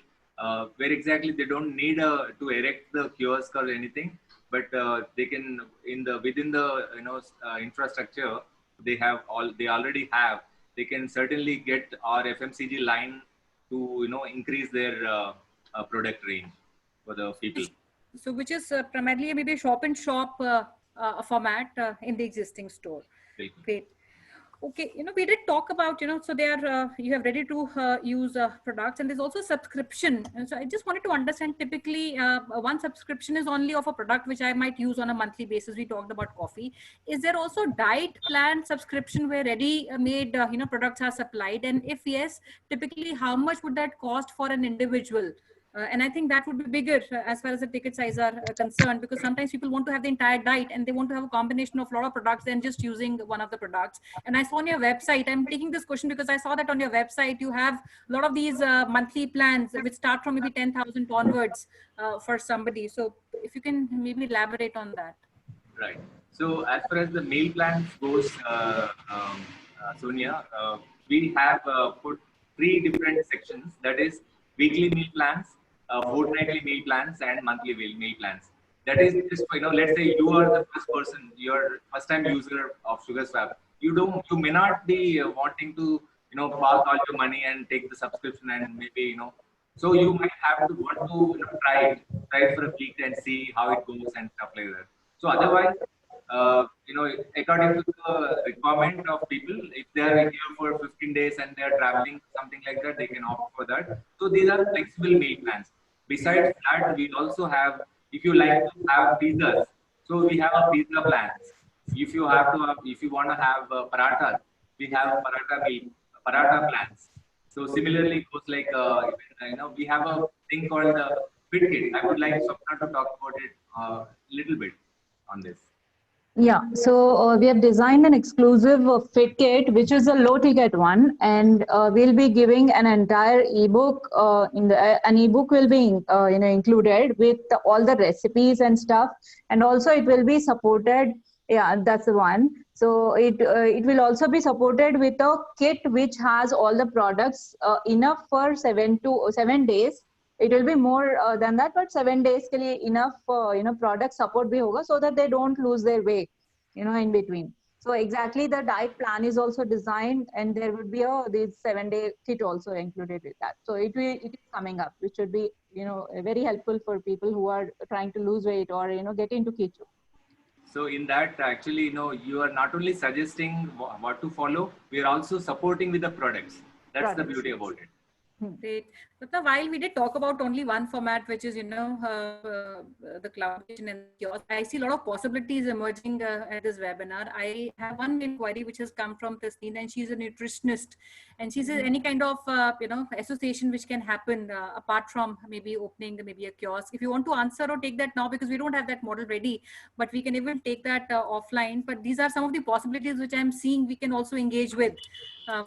where exactly they don't need to erect the kiosk or anything, but they can within the infrastructure they already have. They can certainly get our FMCG line to increase their product range for the people. So which is primarily maybe a shop and shop format in the existing store. Great. Great. Okay, we did talk about, so they are, you have ready to use products, and there's also subscription. And so I just wanted to understand, typically one subscription is only of a product which I might use on a monthly basis. We talked about coffee. Is there also diet plan subscription where ready made, products are supplied? And if yes, typically how much would that cost for an individual? And I think that would be bigger as far as the ticket size are concerned, because sometimes people want to have the entire diet and they want to have a combination of a lot of products than just using one of the products. And I saw on your website, I'm taking this question because I saw that on your website, you have a lot of these monthly plans which start from maybe 10,000 onwards for somebody. So if you can maybe elaborate on that. Right. So as far as the meal plans goes, Sonia, we have put 3 different sections. That is weekly meal plans, fortnightly meal plans, and monthly meal plans. That is just, let's say you are the first person, you're first time user of SugarSwap. You may not be wanting to, park all your money and take the subscription and maybe, so you might have to want to try it for a week and see how it goes and stuff like that. So otherwise, according to the requirement of people, if they are here for 15 days and they are traveling, something like that, they can opt for that. So these are flexible meal plans. Besides that, we also have, if you like to have pizzas, so we have a pizza plans. If you want to have parathas, we have paratha plans. So similarly, it goes like, we have a thing called Fit Kit. I would like Swapna to talk about it a little bit on this. Yeah, so we have designed an exclusive fit kit, which is a low ticket one, and we'll be giving an entire ebook. An ebook will be included with all the recipes and stuff, and also it will be supported. Yeah, that's the one. So it will also be supported with a kit which has all the products enough for 7 days. It will be more than that, but 7 days ke liye enough product support bhi hoga, so that they don't lose their way in between. So exactly, the diet plan is also designed, and there would be this 7-day kit also included with that. So it is coming up, which should be very helpful for people who are trying to lose weight or get into keto. So in that, actually, you are not only suggesting what to follow, we are also supporting with the products. That's the beauty about it. Great. But while we did talk about only one format, which is, the cloud kitchen and kiosk, I see a lot of possibilities emerging at this webinar. I have one inquiry which has come from Tasneem, and she's a nutritionist. And she says any kind of, association which can happen apart from maybe opening maybe a kiosk. If you want to answer or take that now, because we don't have that model ready, but we can even take that offline. But these are some of the possibilities which I'm seeing we can also engage with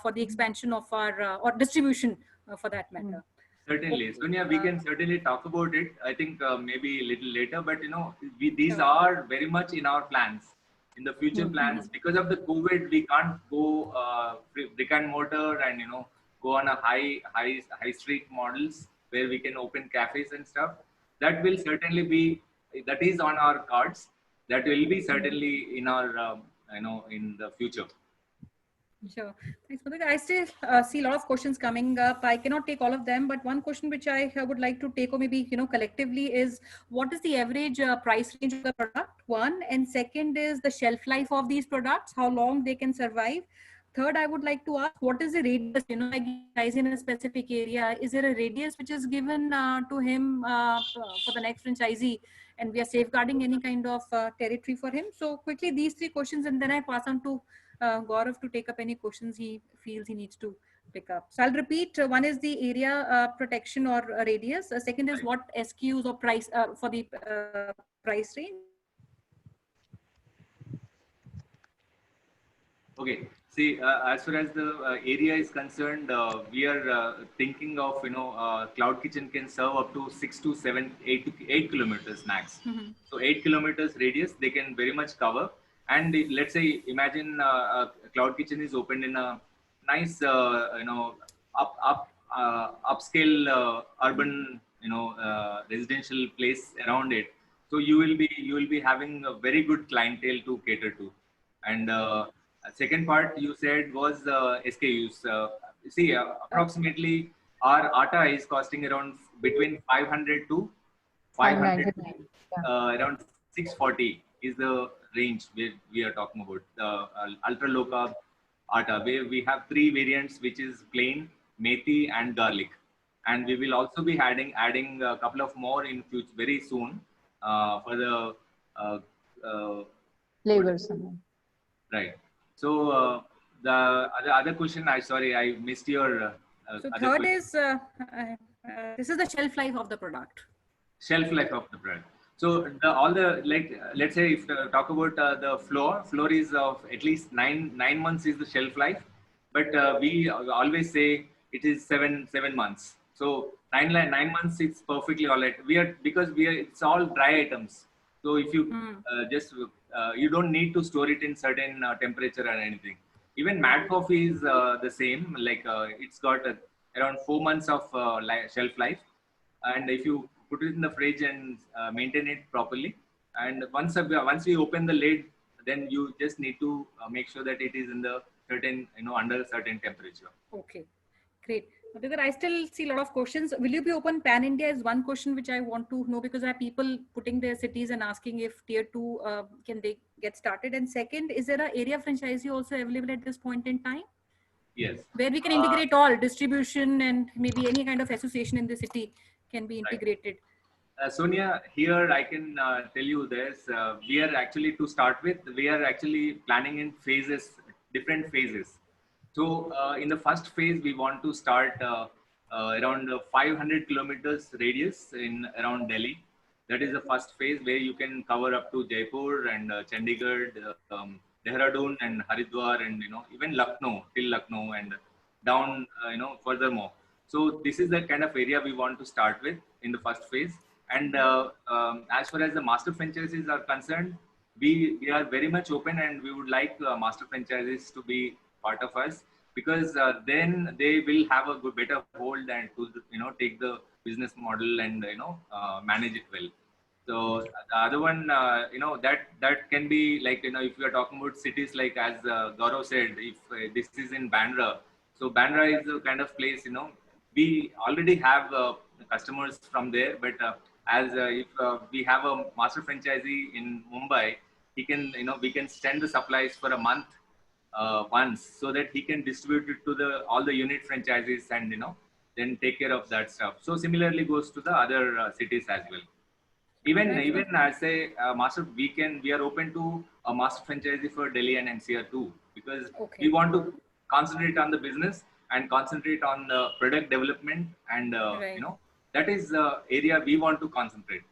for the expansion of our, or distribution for that matter. Certainly. Sonia, we can certainly talk about it. I think maybe a little later, but these are very much in our plans, in the future plans. Because of the COVID, we can't go brick and mortar and go on a high street models where we can open cafes and stuff. That will certainly be, that is on our cards. That will be certainly in our in the future. Sure. Thanks, Madhukar. I still see a lot of questions coming up. I cannot take all of them, but one question which I would like to take, or maybe, collectively, is what is the average price range of the product? One. And second is the shelf life of these products, how long they can survive. Third, I would like to ask, what is the radius? Like guys in a specific area, is there a radius which is given to him for the next franchisee? And we are safeguarding any kind of territory for him. So quickly, these 3 questions, and then I pass on to Gaurav to take up any questions he feels he needs to pick up. So I'll repeat. One is the area protection or radius. Second is what SKUs or price for the price range. Okay. See, as far as the area is concerned, we are thinking of, Cloud Kitchen can serve up to 6 to 7, 8 kilometers max. So 8 kilometers radius, they can very much cover. And let's say, imagine Cloud Kitchen is opened in a nice, upscale urban, residential place around it. So you will be having a very good clientele to cater to. And second part you said was SKUs. See, approximately our atta is costing around between 500 to 500, around 640 is the range we are talking about. Ultra low carb, atta. We have 3 variants, which is plain, methi, and garlic. And we will also be adding a couple of more in future very soon for the uh, uh, Flavors. right. So the other question, I missed your So other third question. is, this is the shelf life of the product. Shelf life of the product. So all the, like, let's say if talk about the floor is of at least nine months is the shelf life, but we always say it is seven months. So nine months it's perfectly all right. Because it's all dry items. So if you just you don't need to store it in certain temperature or anything. Even mad coffee is the same. Like it's got around 4 months of shelf life, and if you put it in the fridge and maintain it properly, and once we open the lid, then you just need to make sure that it is in the certain, under a certain temperature. Okay, great. Because I still see a lot of questions. Will you be open pan India is one question which I want to know, because I have people putting their cities and asking if tier 2 can they get started. And second, is there an area franchisee also available at this point in time, Yes. where we can integrate all distribution and maybe any kind of association in the city can be Right. integrated? Sonia, here I can tell you this. We are actually, to start with, we are actually planning in phases, different phases. So in the first phase, we want to start around 500 kilometers radius in around Delhi. That is the first phase, where you can cover up to Jaipur and Chandigarh, Dehradun and Haridwar, and even Lucknow, till Lucknow, and down furthermore. So this is the kind of area we want to start with in the first phase. And as far as the master franchises are concerned, we are very much open, and we would like master franchises to be part of us, because then they will have a better hold and to take the business model and manage it well. So the other one, that can be like, if you are talking about cities, like as Gaurav said, if this is in Bandra, so Bandra is the kind of place, we already have customers from there, but as if we have a master franchisee in Mumbai, he can, we can send the supplies for a month once, so that he can distribute it to all the unit franchises, and then take care of that stuff. So similarly goes to the other cities as well. Even as a master, we are open to a master franchisee for Delhi and NCR too, because we want to concentrate on the business and concentrate on the product development, and that is the area we want to concentrate.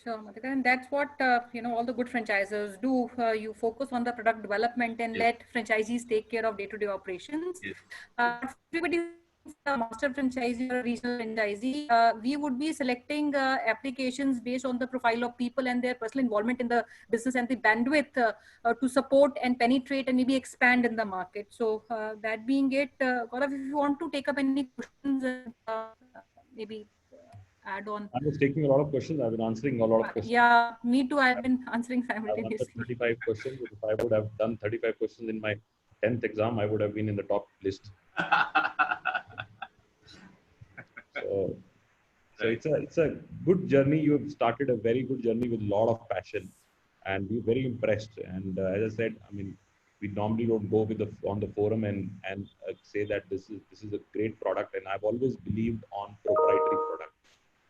Sure, Madhukar, and that's what all the good franchisors do. You focus on the product development and let franchisees take care of day-to-day operations. Everybody, a master franchisee or a regional franchisee, we would be selecting applications based on the profile of people and their personal involvement in the business and the bandwidth to support and penetrate and maybe expand in the market. So that being it, Gaurav, if you want to take up any questions, maybe add on. I was taking a lot of questions. I've been answering a lot of questions. Yeah, me too. I've been answering simultaneously. 35 questions. If I would have done 35 questions in my 10th exam, I would have been in the top list. So it's a good journey. You have started a very good journey with a lot of passion, and we're very impressed. And as I said, I mean, we normally don't go with on the forum and say that this is a great product. And I've always believed on proprietary product.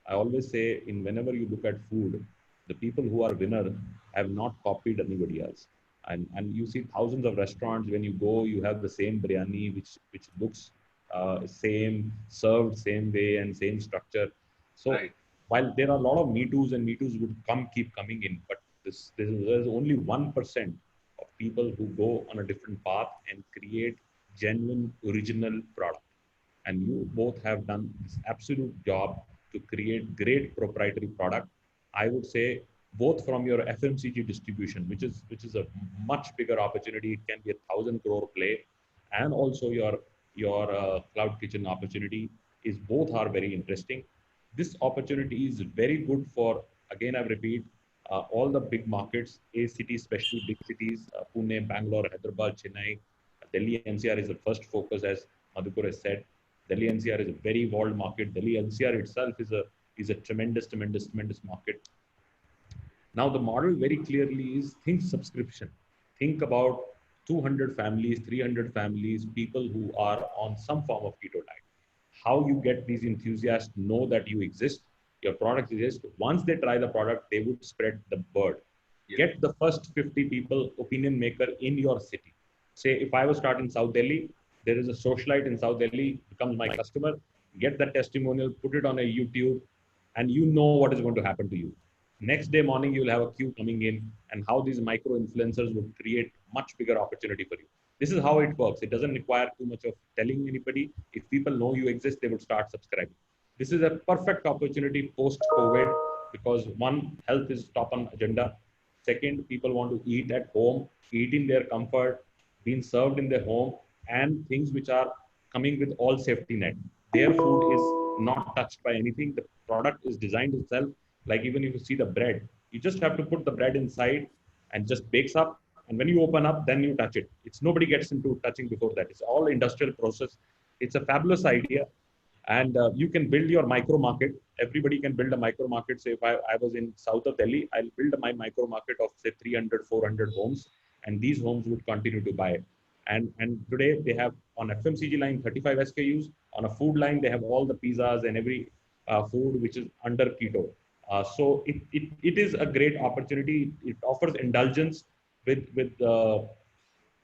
I always say, whenever you look at food, the people who are winner have not copied anybody else. And you see thousands of restaurants. When you go, you have the same biryani, which looks same, served same way and same structure. So while there are a lot of Me Too's, and Me Too's would keep coming in, but there's only 1% of people who go on a different path and create genuine, original product. And you both have done this absolute job to create great proprietary product. I would say both from your FMCG distribution, which is a much bigger opportunity. It can be 1,000 crore play, and also your cloud kitchen opportunity is both are very interesting. This opportunity is very good for, again, I repeat, all the big markets, A cities, especially big cities, Pune, Bangalore, Hyderabad, Chennai. Delhi NCR is the first focus, as Madhukar has said. Delhi NCR is a very evolved market. Delhi NCR itself is a tremendous market. Now the model very clearly is think subscription. Think about 200 families, 300 families, people who are on some form of keto diet. How you get these enthusiasts know that you exist, your product exists. Once they try the product, they would spread the word. Yeah. Get the first 50 people, opinion maker in your city. Say, if I was starting South Delhi, there is a socialite in South Delhi, becomes my customer, get the testimonial, put it on a YouTube, and you know what is going to happen to you. Next day morning, you'll have a queue coming in, and how these micro influencers would create much bigger opportunity for you. This is how it works. It doesn't require too much of telling anybody. If people know you exist, they would start subscribing. This is a perfect opportunity post-COVID because one, health is top on agenda. Second, people want to eat at home, eat in their comfort, being served in their home, and things which are coming with all safety net. Their food is not touched by anything. The product is designed itself. Like even if you see the bread, you just have to put the bread inside and just bakes up. And when you open up, then you touch it. It's nobody gets into touching before that. It's all industrial process. It's a fabulous idea. And you can build your micro market. Everybody can build a micro market. Say if I was in south of Delhi, I'll build my micro market of say 300, 400 homes. And these homes would continue to buy. And today they have on FMCG line 35 SKUs. On a food line, they have all the pizzas and every food which is under keto. So it is a great opportunity. It offers indulgence with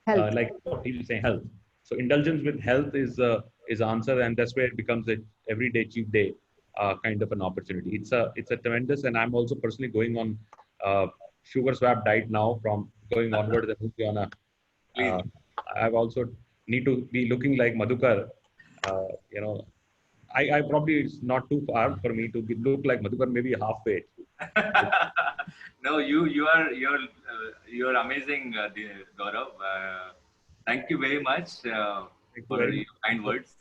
Health. like what he was saying, health. So indulgence with health is answer, and that's where it becomes a everyday cheat day kind of an opportunity. It's a tremendous, and I'm also personally going on sugar swap diet now from going onward. And moving on Please. I've also need to be looking like Madhukar. You know, I probably it's not too far for me to look like Madhukar, maybe halfway. No, you're amazing, Gaurav. Thank you very much Thank you for very your kind words.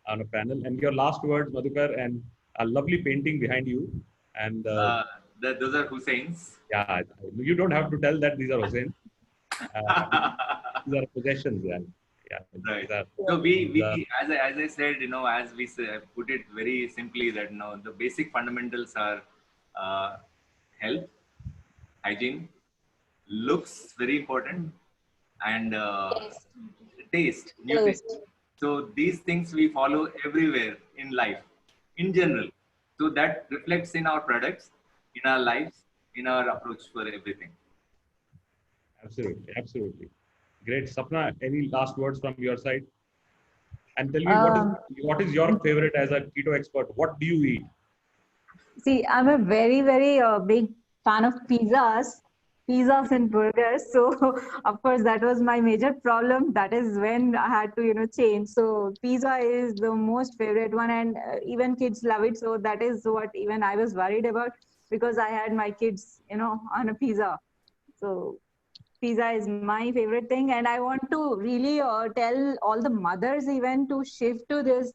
on a panel. And your last words, Madhukar, and a lovely painting behind you. And Those are Hussein's. yeah, you don't have to tell that these are Hussein. These are possessions. Yeah, yeah. Right. These are, So these are- as I said, as we put it very simply, that the basic fundamentals are health, hygiene, looks very important, and taste, nutrition. So these things we follow everywhere in life, in general. So that reflects in our products, in our lives, in our approach for everything. absolutely, absolutely. Great. Sapna, any last words from your side? And tell me what is your favorite as a keto expert? What do you eat? See, I'm a very, very big fan of pizzas and burgers. So, of course, that was my major problem. That is when I had to, change. So, pizza is the most favorite one, and even kids love it. So, that is what even I was worried about because I had my kids, on a pizza. So, pizza is my favorite thing, and I want to really tell all the mothers even to shift to this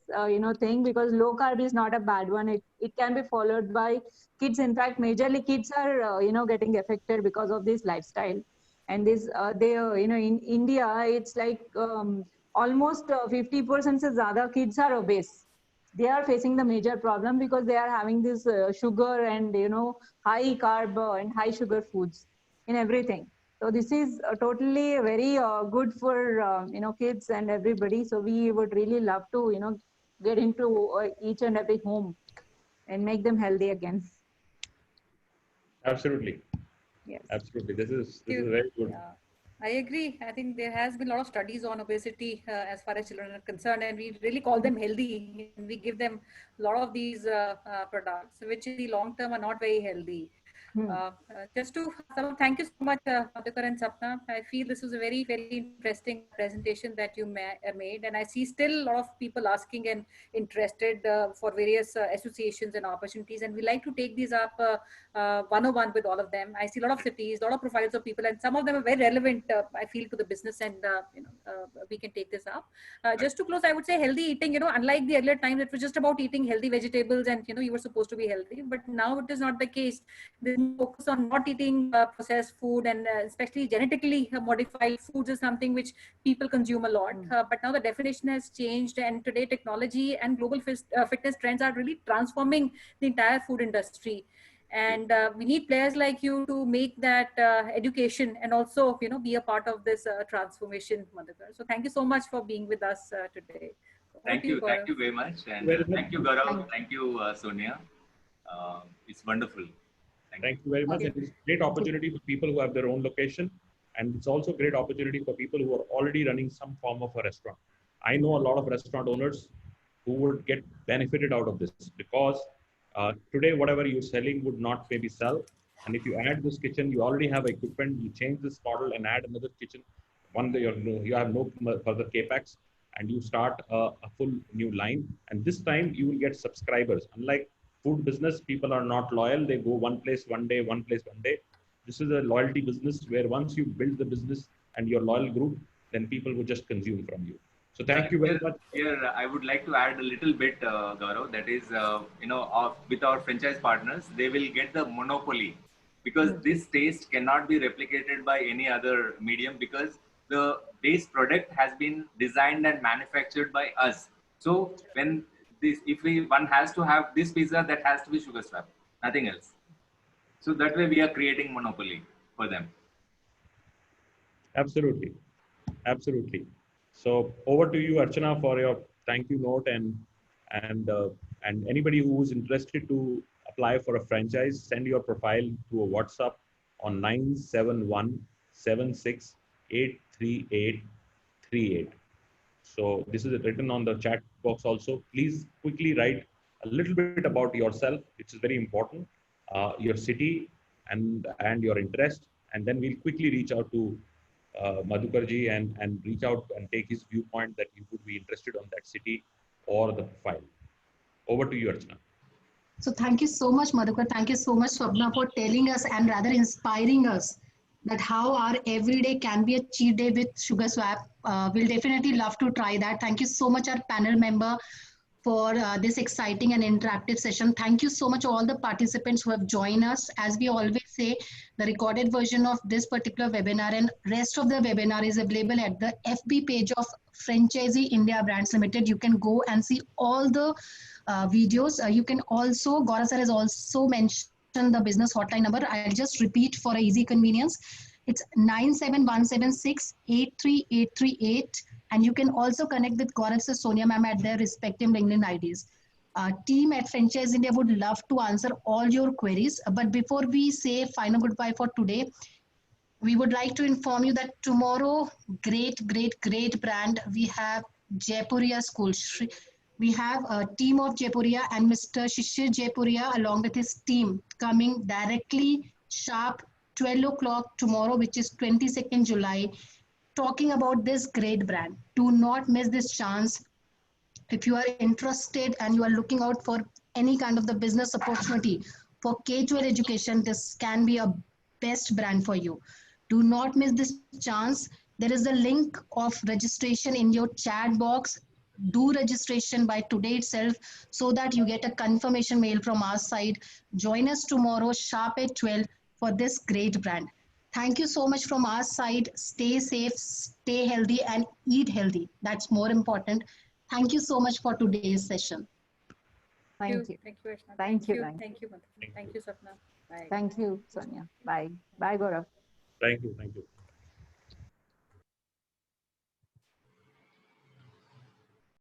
thing, because low carb is not a bad one. It can be followed by kids. In fact, majorly kids are getting affected because of this lifestyle. And this in India it's like almost 50% se zyada kids are obese. They are facing the major problem because they are having this sugar and high carb and high sugar foods in everything. So this is totally very good for kids and everybody. So we would really love to get into each and every home and make them healthy again. Absolutely, Yes. absolutely. This is very good. Yeah, I agree. I think there has been a lot of studies on obesity as far as children are concerned, and we really call them healthy. And we give them a lot of these products, which in the long term are not very healthy. Just to thank you so much, Madhukar and Sapna. I feel this was a very, very interesting presentation that you made, and I see still a lot of people asking and interested for various associations and opportunities, and we like to take these up one-on-one with all of them. I see a lot of cities, a lot of profiles of people, and some of them are very relevant, I feel, to the business, and we can take this up. Just to close, I would say healthy eating, unlike the earlier times, it was just about eating healthy vegetables and, you were supposed to be healthy, but now it is not the case. There's focus on not eating processed food, and especially genetically modified foods is something which people consume a lot. But now the definition has changed, and today technology and global fitness trends are really transforming the entire food industry. And we need players like you to make that education and also, be a part of this transformation, Madhukar. So thank you so much for being with us today. Over to you, Gaurav. Thank you very much, and thank you, Gaurav. Thank you, Sonia. It's wonderful. Thank you very much. Okay. And it's a great opportunity for people who have their own location. And it's also a great opportunity for people who are already running some form of a restaurant. I know a lot of restaurant owners who would get benefited out of this because today, whatever you're selling would not maybe sell. And if you add this kitchen, you already have equipment, you change this model and add another kitchen. One day you have no further capex and you start a full new line. And this time you will get subscribers. Unlike food business, people are not loyal. They go one place one day, one place one day. This is a loyalty business where once you build the business and your loyal group, then people will just consume from you. So thank you very much. Here, I would like to add a little bit, Gaurav, that is, with our franchise partners, they will get the monopoly because this taste cannot be replicated by any other medium because the base product has been designed and manufactured by us. So when one has to have this pizza, that has to be Sugar Swap, nothing else. So that way we are creating monopoly for them. Absolutely. Absolutely. So over to you, Archana, for your thank you note and anybody who is interested to apply for a franchise, send your profile to a WhatsApp on 97176838838. So this is written on the chat box also. Please quickly write a little bit about yourself, which is very important, your city and your interest, and then we'll quickly reach out to Madhukarji and reach out and take his viewpoint that you would be interested on that city or the profile. Over to you, Archana. So thank you so much, Madhukar. Thank you so much, Swapna, for telling us and rather inspiring us that how our everyday can be a cheat day with Sugar Swap. We'll definitely love to try that. Thank you so much, our panel member, for this exciting and interactive session. Thank you so much all the participants who have joined us. As we always say, the recorded version of this particular webinar and rest of the webinar is available at the FB page of Franchisee India Brands Limited. You can go and see all the videos. You can also, Gaurav sir has also mentioned the business hotline number. I'll just repeat for easy convenience. It's 97176-83838. And you can also connect with Gaurav sir, Sonia ma'am at their respective LinkedIn IDs. Team at Franchise India would love to answer all your queries. But before we say final goodbye for today, we would like to inform you that tomorrow, great brand, we have Jaipuria School. We have a team of Jaipuria and Mr. Shishir Jaipuria along with his team coming directly sharp 12 o'clock tomorrow, which is 22nd July, talking about this great brand. Do not miss this chance. If you are interested and you are looking out for any kind of the business opportunity for K-12 education, this can be a best brand for you. Do not miss this chance. There is a link of registration in your chat box. Do registration by today itself so that you get a confirmation mail from our side. Join us tomorrow sharp at 12 for this great brand. Thank you so much from our side. Stay safe, stay healthy, and eat healthy. That's more important. Thank you so much for today's session. Thank you. Thank you, Archana. Thank you. Thank you, Madhukar. Thank you, Sapna. Bye. Thank you, Sonia. Bye. Bye, Gaurav. Thank you. Thank you.